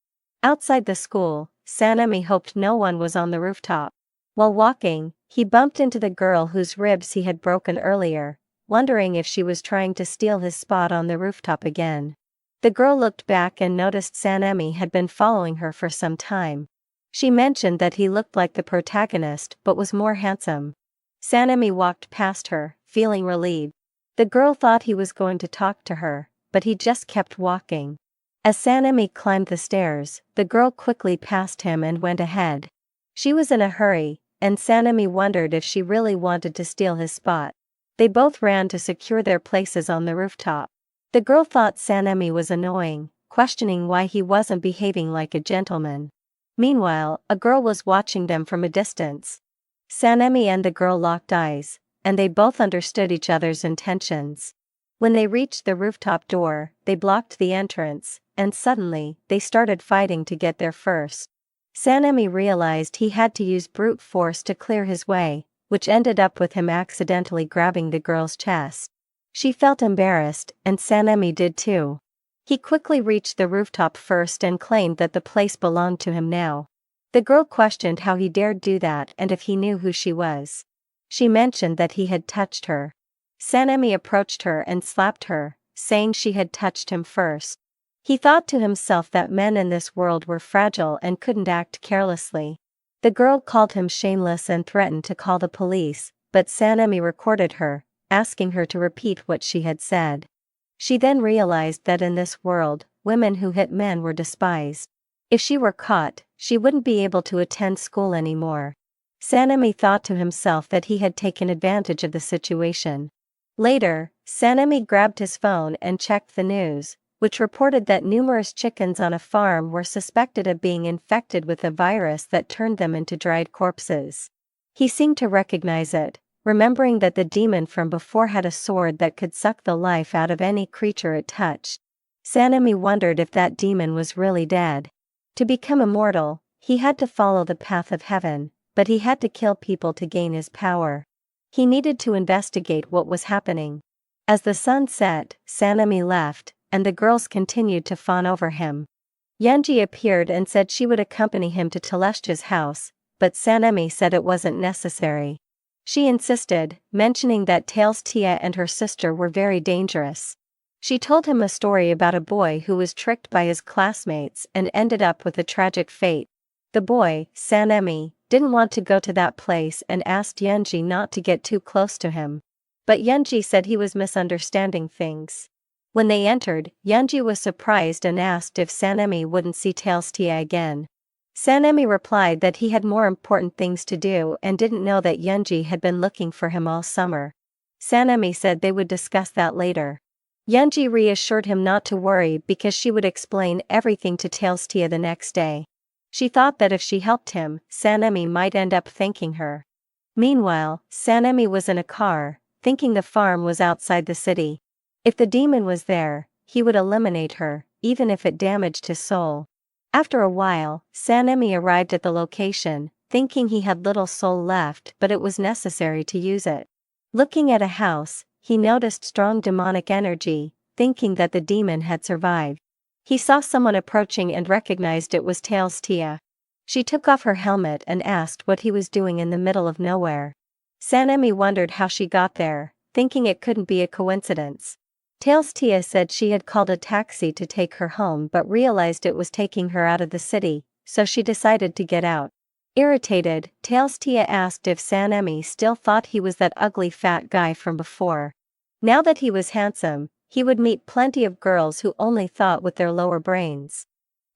Outside the school, Sanemi hoped no one was on the rooftop. While walking, he bumped into the girl whose ribs he had broken earlier, wondering if she was trying to steal his spot on the rooftop again. The girl looked back and noticed Sanemi had been following her for some time. She mentioned that he looked like the protagonist but was more handsome. Sanemi walked past her, feeling relieved. The girl thought he was going to talk to her, but he just kept walking. As Sanemi climbed the stairs, the girl quickly passed him and went ahead. She was in a hurry, and Sanemi wondered if she really wanted to steal his spot. They both ran to secure their places on the rooftop. The girl thought Sanemi was annoying, questioning why he wasn't behaving like a gentleman. Meanwhile, a girl was watching them from a distance. Sanemi and the girl locked eyes, and they both understood each other's intentions. When they reached the rooftop door, they blocked the entrance, and suddenly, they started fighting to get there first. Sanemi realized he had to use brute force to clear his way, which ended up with him accidentally grabbing the girl's chest. She felt embarrassed, and Sanemi did too. He quickly reached the rooftop first and claimed that the place belonged to him now. The girl questioned how he dared do that and if he knew who she was. She mentioned that he had touched her. Sanemi approached her and slapped her, saying she had touched him first. He thought to himself that men in this world were fragile and couldn't act carelessly. The girl called him shameless and threatened to call the police, but Sanemi recorded her, asking her to repeat what she had said. She then realized that in this world, women who hit men were despised. If she were caught, she wouldn't be able to attend school anymore. Sanemi thought to himself that he had taken advantage of the situation. Later, Sanemi grabbed his phone and checked the news, which reported that numerous chickens on a farm were suspected of being infected with a virus that turned them into dried corpses. He seemed to recognize it, remembering that the demon from before had a sword that could suck the life out of any creature it touched. Sanemi wondered if that demon was really dead. To become immortal, he had to follow the path of heaven, but he had to kill people to gain his power. He needed to investigate what was happening. As the sun set, Sanemi left, and the girls continued to fawn over him. Yunji appeared and said she would accompany him to Telestia's house, but Sanemi said it wasn't necessary. She insisted, mentioning that Telestia and her sister were very dangerous. She told him a story about a boy who was tricked by his classmates and ended up with a tragic fate. The boy, Sanemi, didn't want to go to that place and asked Yunji not to get too close to him. But Yunji said he was misunderstanding things. When they entered, Yunji was surprised and asked if Sanemi wouldn't see Telestia again. Sanemi replied that he had more important things to do and didn't know that Yunji had been looking for him all summer. Sanemi said they would discuss that later. Yunji reassured him not to worry because she would explain everything to Telestia the next day. She thought that if she helped him, Sanemi might end up thanking her. Meanwhile, Sanemi was in a car, thinking the farm was outside the city. If the demon was there, he would eliminate her, even if it damaged his soul. After a while, Sanemi arrived at the location, thinking he had little soul left but it was necessary to use it. Looking at a house, he noticed strong demonic energy, thinking that the demon had survived. He saw someone approaching and recognized it was Telestia. She took off her helmet and asked what he was doing in the middle of nowhere. Sanemi wondered how she got there, thinking it couldn't be a coincidence. Telestia said she had called a taxi to take her home but realized it was taking her out of the city, so she decided to get out. Irritated, Telestia asked if Sanemi still thought he was that ugly fat guy from before. Now that he was handsome, he would meet plenty of girls who only thought with their lower brains.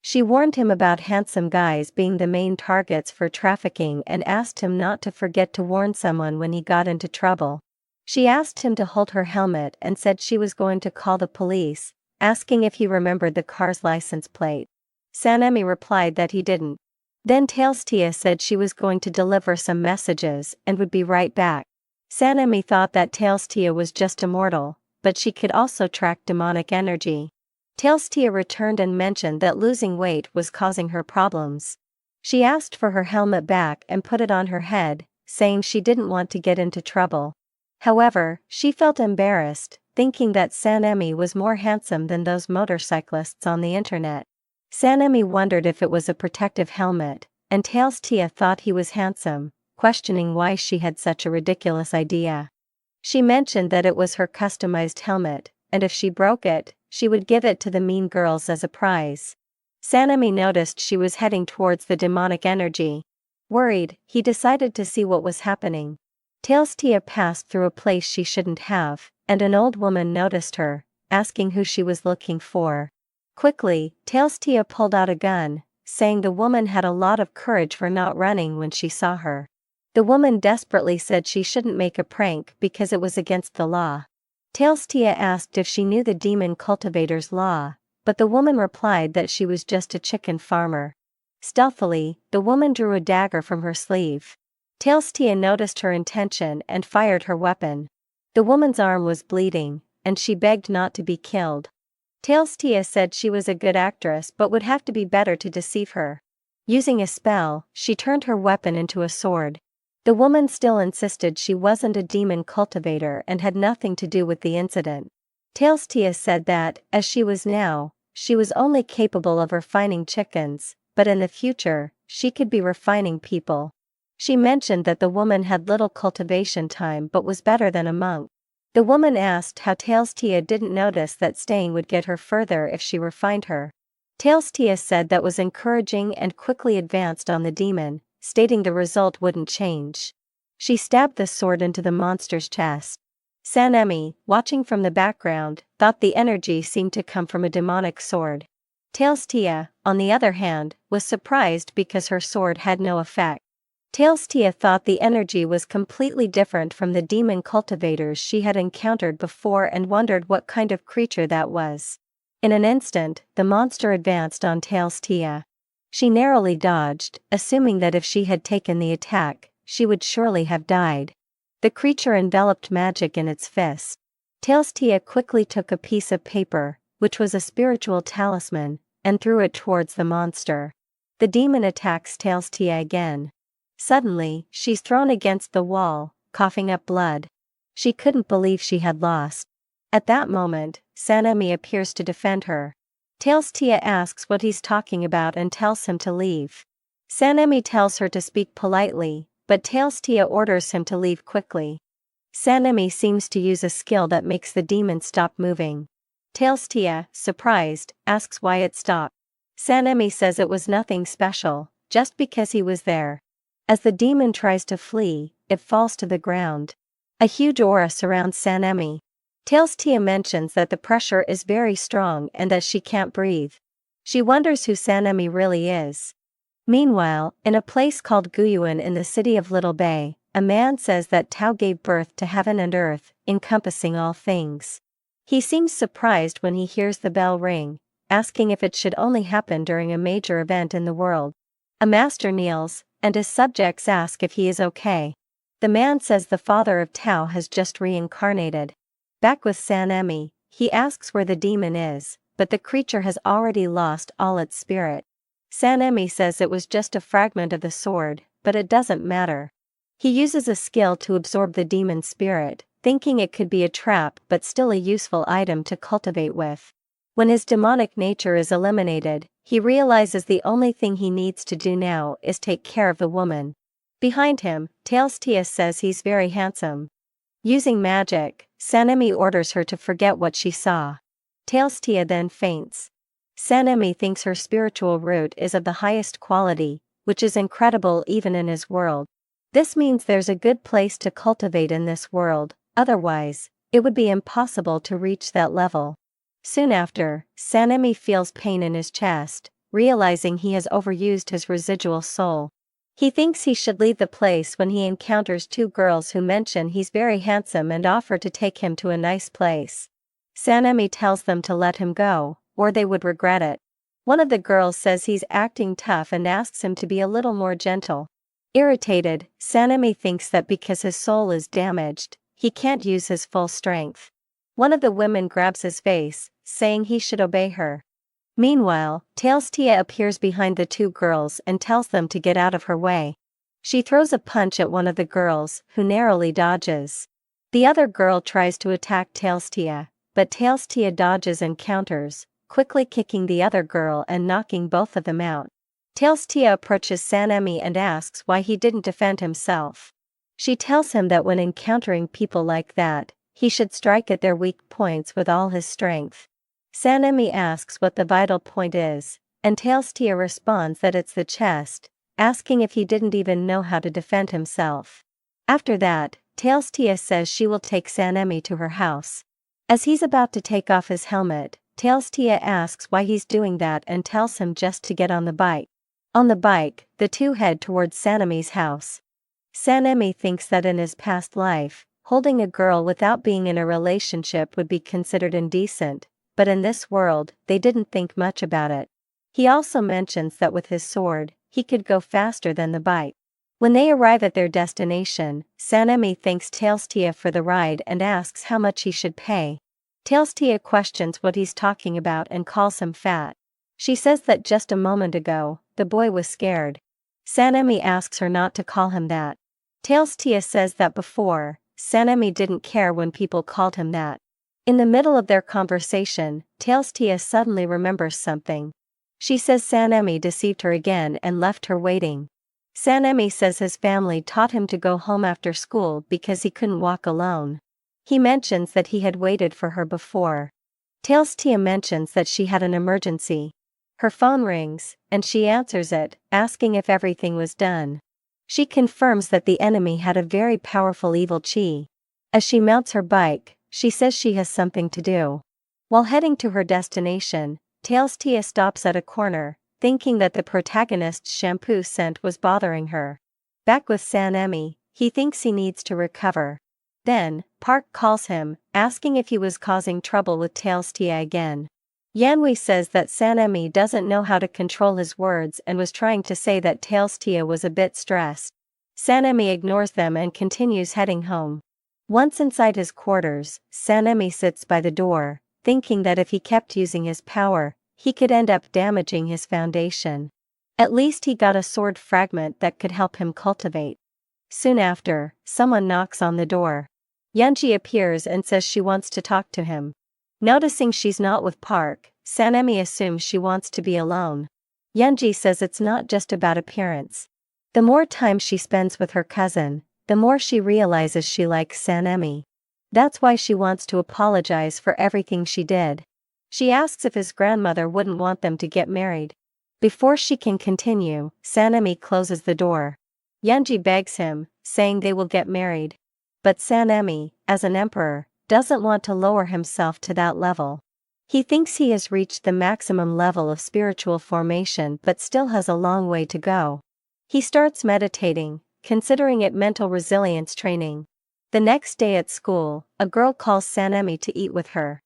She warned him about handsome guys being the main targets for trafficking and asked him not to forget to warn someone when he got into trouble. She asked him to hold her helmet and said she was going to call the police, asking if he remembered the car's license plate. Sanemi replied that he didn't. Then Telestia said she was going to deliver some messages and would be right back. Sanemi thought that Telestia was just immortal, but she could also track demonic energy. Telestia returned and mentioned that losing weight was causing her problems. She asked for her helmet back and put it on her head, saying she didn't want to get into trouble. However, she felt embarrassed, thinking that Sanemi was more handsome than those motorcyclists on the internet. Sanemi wondered if it was a protective helmet, and Telestia thought he was handsome, questioning why she had such a ridiculous idea. She mentioned that it was her customized helmet, and if she broke it, she would give it to the mean girls as a prize. Sanemi noticed she was heading towards the demonic energy. Worried, he decided to see what was happening. Telestia passed through a place she shouldn't have, and an old woman noticed her, asking who she was looking for. Quickly, Telestia pulled out a gun, saying the woman had a lot of courage for not running when she saw her. The woman desperately said she shouldn't make a prank because it was against the law. Telestia asked if she knew the demon cultivator's law, but the woman replied that she was just a chicken farmer. Stealthily, the woman drew a dagger from her sleeve. Telestia noticed her intention and fired her weapon. The woman's arm was bleeding, and she begged not to be killed. Telestia said she was a good actress but would have to be better to deceive her. Using a spell, she turned her weapon into a sword. The woman still insisted she wasn't a demon cultivator and had nothing to do with the incident. Telestia said that, as she was now, she was only capable of refining chickens, but in the future, she could be refining people. She mentioned that the woman had little cultivation time but was better than a monk. The woman asked how Telestia didn't notice that staying would get her further if she refined her. Telestia said that was encouraging and quickly advanced on the demon, stating the result wouldn't change. She stabbed the sword into the monster's chest. Sanemi, watching from the background, thought the energy seemed to come from a demonic sword. Tailstia, on the other hand, was surprised because her sword had no effect. Tailstia thought the energy was completely different from the demon cultivators she had encountered before and wondered what kind of creature that was. In an instant, the monster advanced on Tailstia. She narrowly dodged, assuming that if she had taken the attack, she would surely have died. The creature enveloped magic in its fist. Tailstia quickly took a piece of paper, which was a spiritual talisman, and threw it towards the monster. The demon attacks Tailstia again. Suddenly, she's thrown against the wall, coughing up blood. She couldn't believe she had lost. At that moment, Sanemi appears to defend her. Tailstia asks what he's talking about and tells him to leave. Sanemi tells her to speak politely, but Tailstia orders him to leave quickly. Sanemi seems to use a skill that makes the demon stop moving. Tailstia, surprised, asks why it stopped. Sanemi says it was nothing special, just because he was there. As the demon tries to flee, it falls to the ground. A huge aura surrounds Sanemi. Tailstia mentions that the pressure is very strong and that she can't breathe. She wonders who Sanemi really is. Meanwhile, in a place called Guyuan in the city of Little Bay, a man says that Tao gave birth to heaven and earth, encompassing all things. He seems surprised when he hears the bell ring, asking if it should only happen during a major event in the world. A master kneels, and his subjects ask if he is okay. The man says the father of Tao has just reincarnated. Back with Sanemi, he asks where the demon is, but the creature has already lost all its spirit. Sanemi says it was just a fragment of the sword, but it doesn't matter. He uses a skill to absorb the demon's spirit, thinking it could be a trap but still a useful item to cultivate with. When his demonic nature is eliminated, he realizes the only thing he needs to do now is take care of the woman. Behind him, Tailstia says he's very handsome. Using magic, Sanemi orders her to forget what she saw. Tailstia then faints. Sanemi thinks her spiritual root is of the highest quality, which is incredible even in his world. This means there's a good place to cultivate in this world, otherwise, it would be impossible to reach that level. Soon after, Sanemi feels pain in his chest, realizing he has overused his residual soul. He thinks he should leave the place when he encounters two girls who mention he's very handsome and offer to take him to a nice place. Sanemi tells them to let him go, or they would regret it. One of the girls says he's acting tough and asks him to be a little more gentle. Irritated, Sanemi thinks that because his soul is damaged, he can't use his full strength. One of the women grabs his face, saying he should obey her. Meanwhile, Tailstia appears behind the two girls and tells them to get out of her way. She throws a punch at one of the girls, who narrowly dodges. The other girl tries to attack Tailstia, but Tailstia dodges and counters, quickly kicking the other girl and knocking both of them out. Tailstia approaches Sanemi and asks why he didn't defend himself. She tells him that when encountering people like that, he should strike at their weak points with all his strength. Sanemi asks what the vital point is, and Tailstia responds that it's the chest, asking if he didn't even know how to defend himself. After that, Tailstia says she will take Sanemi to her house. As he's about to take off his helmet, Tailstia asks why he's doing that and tells him just to get on the bike. On the bike, the two head towards Sanemi's house. Sanemi thinks that in his past life, holding a girl without being in a relationship would be considered indecent, but in this world, they didn't think much about it. He also mentions that with his sword, he could go faster than the bike. When they arrive at their destination, Sanemi thanks Tailstia for the ride and asks how much he should pay. Tailstia questions what he's talking about and calls him fat. She says that just a moment ago, the boy was scared. Sanemi asks her not to call him that. Tailstia says that before, Sanemi didn't care when people called him that. In the middle of their conversation, Tailstia suddenly remembers something. She says Sanemi deceived her again and left her waiting. Sanemi says his family taught him to go home after school because he couldn't walk alone. He mentions that he had waited for her before. Tailstia mentions that she had an emergency. Her phone rings, and she answers it, asking if everything was done. She confirms that the enemy had a very powerful evil chi. As she mounts her bike, she says she has something to do. While heading to her destination, Tia stops at a corner, thinking that the protagonist's shampoo scent was bothering her. Back with Sanemi, he thinks he needs to recover. Then, Park calls him, asking if he was causing trouble with Tia again. Yanwi says that Sanemi doesn't know how to control his words and was trying to say that Tia was a bit stressed. Sanemi ignores them and continues heading home. Once inside his quarters, Sanemi sits by the door, thinking that if he kept using his power, he could end up damaging his foundation. At least he got a sword fragment that could help him cultivate. Soon after, someone knocks on the door. Yunji appears and says she wants to talk to him. Noticing she's not with Park, Sanemi assumes she wants to be alone. Yunji says it's not just about appearance. The more time she spends with her cousin, the more she realizes she likes Sanemi. That's why she wants to apologize for everything she did. She asks if his grandmother wouldn't want them to get married. Before she can continue, Sanemi closes the door. Yunji begs him, saying they will get married. But Sanemi, as an emperor, doesn't want to lower himself to that level. He thinks he has reached the maximum level of spiritual formation but still has a long way to go. He starts meditating, considering it mental resilience training. The next day at school, a girl calls Sanemi to eat with her.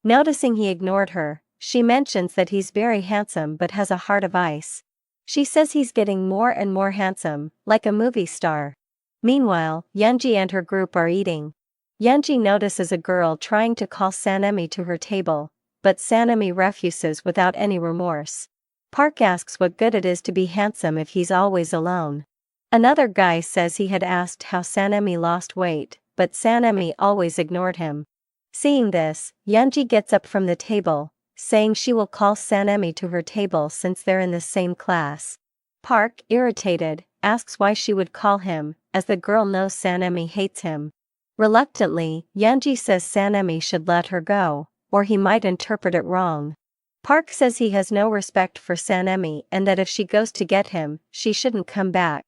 Noticing he ignored her, she mentions that he's very handsome but has a heart of ice. She says he's getting more and more handsome, like a movie star. Meanwhile, Yunji and her group are eating. Yunji notices a girl trying to call Sanemi to her table, but Sanemi refuses without any remorse. Park asks what good it is to be handsome if he's always alone. Another guy says he had asked how Sanemi lost weight, but Sanemi always ignored him. Seeing this, Yunji gets up from the table, saying she will call Sanemi to her table since they're in the same class. Park, irritated, asks why she would call him, as the girl knows Sanemi hates him. Reluctantly, Yunji says Sanemi should let her go, or he might interpret it wrong. Park says he has no respect for Sanemi and that if she goes to get him, she shouldn't come back.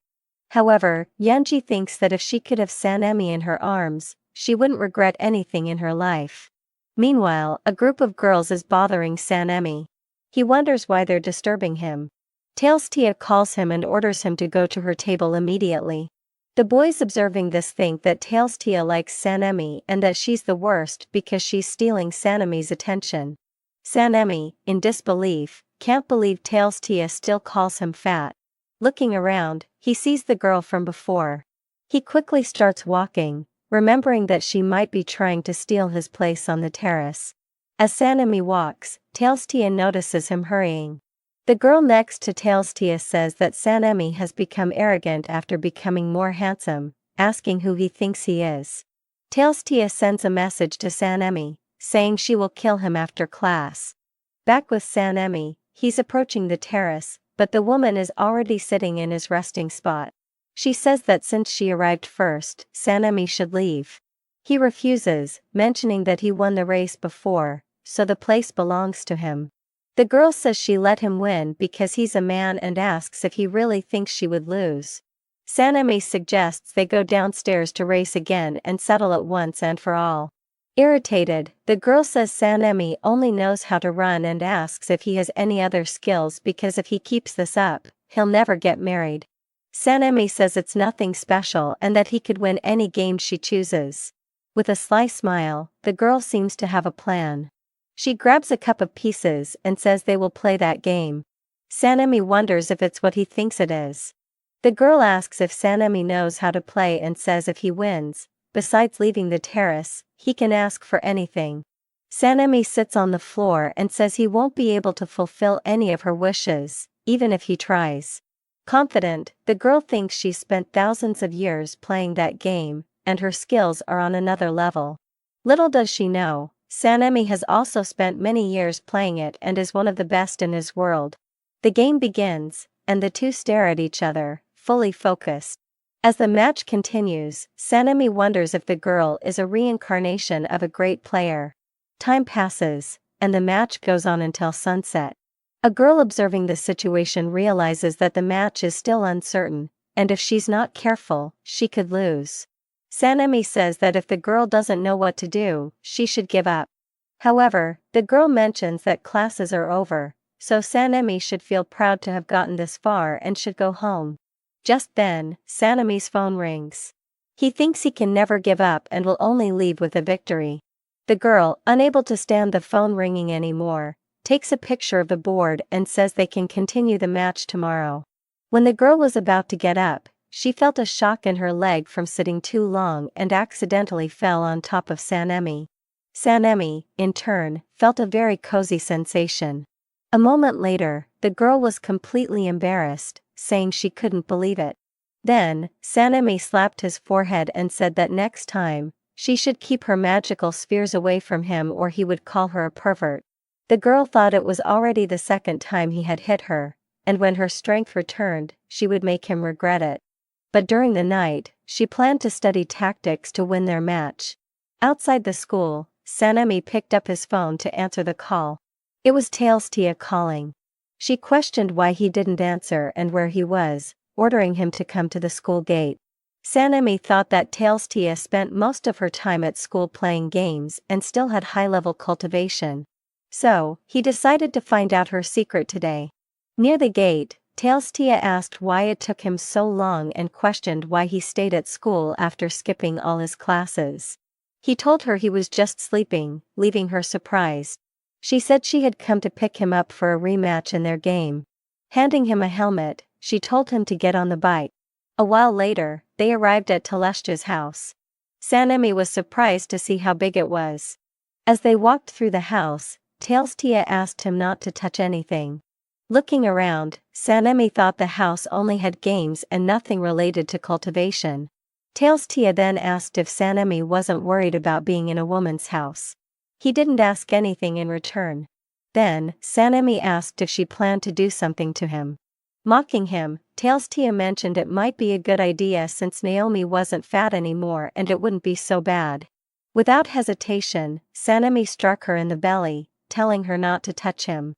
However, Yunji thinks that if she could have Sanemi in her arms, she wouldn't regret anything in her life. Meanwhile, a group of girls is bothering Sanemi. He wonders why they're disturbing him. Tia calls him and orders him to go to her table immediately. The boys observing this think that Tia likes Sanemi and that she's the worst because she's stealing Sanemi's attention. Sanemi, in disbelief, can't believe Tia still calls him fat. Looking around, he sees the girl from before. He quickly starts walking, remembering that she might be trying to steal his place on the terrace. As Sanemi walks, Tia notices him hurrying. The girl next to Tia says that Sanemi has become arrogant after becoming more handsome, asking who he thinks he is. Tia sends a message to Sanemi, saying she will kill him after class. Back with Sanemi, he's approaching the terrace, but the woman is already sitting in his resting spot. She says that since she arrived first, Sanemi should leave. He refuses, mentioning that he won the race before, so the place belongs to him. The girl says she let him win because he's a man and asks if he really thinks she would lose. Sanemi suggests they go downstairs to race again and settle it once and for all. Irritated, the girl says Sanemi only knows how to run and asks if he has any other skills because if he keeps this up, he'll never get married. Sanemi says it's nothing special and that he could win any game she chooses. With a sly smile, the girl seems to have a plan. She grabs a cup of pieces and says they will play that game. Sanemi wonders if it's what he thinks it is. The girl asks if Sanemi knows how to play and says if he wins, besides leaving the terrace, he can ask for anything. Sanemi sits on the floor and says he won't be able to fulfill any of her wishes, even if he tries. Confident, the girl thinks she's spent thousands of years playing that game, and her skills are on another level. Little does she know, Sanemi has also spent many years playing it and is one of the best in his world. The game begins, and the two stare at each other, fully focused. As the match continues, Sanemi wonders if the girl is a reincarnation of a great player. Time passes, and the match goes on until sunset. A girl observing the situation realizes that the match is still uncertain, and if she's not careful, she could lose. Sanemi says that if the girl doesn't know what to do, she should give up. However, the girl mentions that classes are over, so Sanemi should feel proud to have gotten this far and should go home. Just then, Sanemi's phone rings. He thinks he can never give up and will only leave with a victory. The girl, unable to stand the phone ringing anymore, takes a picture of the board and says they can continue the match tomorrow. When the girl was about to get up, she felt a shock in her leg from sitting too long and accidentally fell on top of Sanemi. Sanemi, in turn, felt a very cozy sensation. A moment later, the girl was completely embarrassed, saying she couldn't believe it. Then, Sanemi slapped his forehead and said that next time, she should keep her magical spheres away from him or he would call her a pervert. The girl thought it was already the second time he had hit her, and when her strength returned, she would make him regret it. But during the night, she planned to study tactics to win their match. Outside the school, Sanemi picked up his phone to answer the call. It was Tailstia calling. She questioned why he didn't answer and where he was, ordering him to come to the school gate. Sanemi thought that Tailstia spent most of her time at school playing games and still had high-level cultivation. So, he decided to find out her secret today. Near the gate, Tailstia asked why it took him so long and questioned why he stayed at school after skipping all his classes. He told her he was just sleeping, leaving her surprised. She said she had come to pick him up for a rematch in their game. Handing him a helmet, she told him to get on the bike. A while later, they arrived at Telestia's house. Sanemi was surprised to see how big it was. As they walked through the house, Tailstia asked him not to touch anything. Looking around, Sanemi thought the house only had games and nothing related to cultivation. Tailstia then asked if Sanemi wasn't worried about being in a woman's house. He didn't ask anything in return. Then, Sanemi asked if she planned to do something to him. Mocking him, Tailstia mentioned it might be a good idea since Naomi wasn't fat anymore and it wouldn't be so bad. Without hesitation, Sanemi struck her in the belly, telling her not to touch him.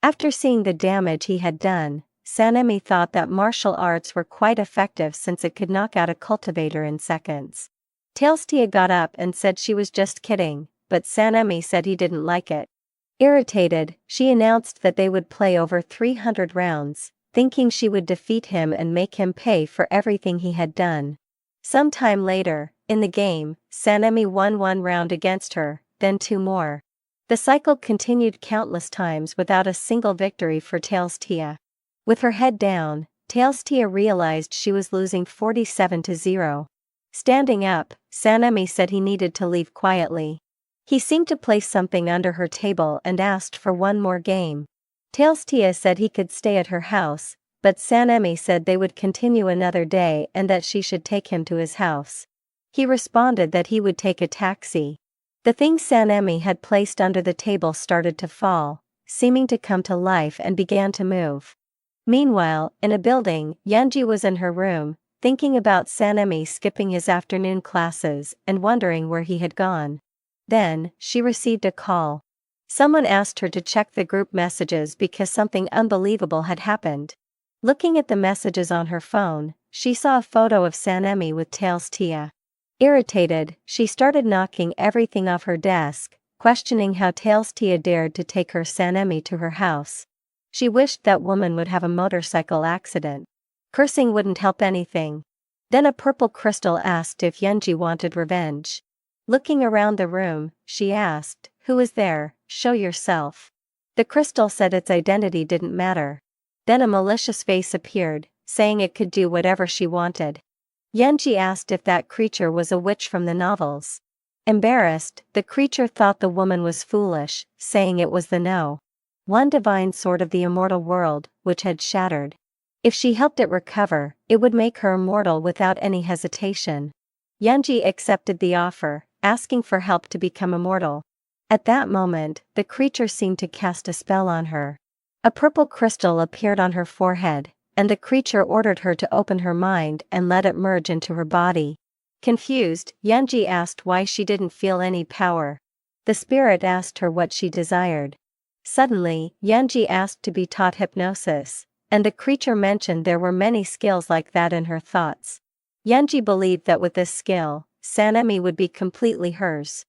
After seeing the damage he had done, Sanemi thought that martial arts were quite effective since it could knock out a cultivator in seconds. Tailstia got up and said she was just kidding, but Sanemi said he didn't like it. Irritated, she announced that they would play over 300 rounds, thinking she would defeat him and make him pay for everything he had done. Sometime later, in the game, Sanemi won one round against her, then two more. The cycle continued countless times without a single victory for Tailstia. With her head down, Tailstia realized she was losing 47-0. Standing up, Sanemi said he needed to leave quietly. He seemed to place something under her table and asked for one more game. Tailstia said he could stay at her house, but Sanemi said they would continue another day and that she should take him to his house. He responded that he would take a taxi. The thing Sanemi had placed under the table started to fall, seeming to come to life and began to move. Meanwhile, in a building, Yanji was in her room, thinking about Sanemi skipping his afternoon classes and wondering where he had gone. Then, she received a call. Someone asked her to check the group messages because something unbelievable had happened. Looking at the messages on her phone, she saw a photo of Sanemi with Tailstia. Irritated, she started knocking everything off her desk, questioning how Tailstia dared to take her Sanemi to her house. She wished that woman would have a motorcycle accident. Cursing wouldn't help anything. Then a purple crystal asked if Yanji wanted revenge. Looking around the room, she asked, "Who is there? Show yourself." The crystal said its identity didn't matter. Then a malicious face appeared, saying it could do whatever she wanted. Yanji asked if that creature was a witch from the novels. Embarrassed, the creature thought the woman was foolish, saying it was the one divine sword of the immortal world, which had shattered. If she helped it recover, it would make her immortal without any hesitation. Yanji accepted the offer, asking for help to become immortal. At that moment, the creature seemed to cast a spell on her. A purple crystal appeared on her forehead, and the creature ordered her to open her mind and let it merge into her body. Confused, Yanji asked why she didn't feel any power. The spirit asked her what she desired. Suddenly, Yanji asked to be taught hypnosis, and the creature mentioned there were many skills like that in her thoughts. Yanji believed that with this skill, Sanemi would be completely hers.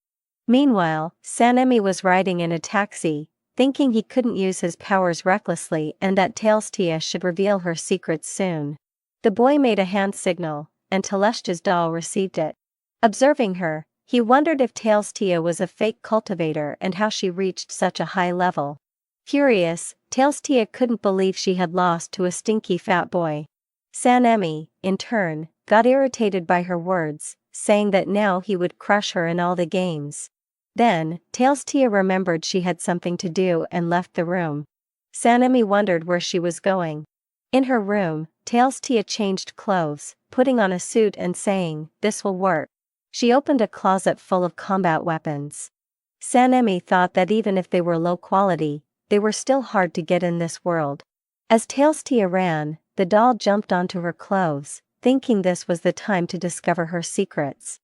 Meanwhile, Sanemi was riding in a taxi, thinking he couldn't use his powers recklessly and that Tailstia should reveal her secrets soon. The boy made a hand signal, and Telestia's doll received it. Observing her, he wondered if Tailstia was a fake cultivator and how she reached such a high level. Curious, Tailstia couldn't believe she had lost to a stinky fat boy. Sanemi, in turn, got irritated by her words, saying that now he would crush her in all the games. Then, Tailstia remembered she had something to do and left the room. Sanemi wondered where she was going. In her room, Tailstia changed clothes, putting on a suit and saying, "This will work." She opened a closet full of combat weapons. Sanemi thought that even if they were low quality, they were still hard to get in this world. As Tailstia ran, the doll jumped onto her clothes, thinking this was the time to discover her secrets.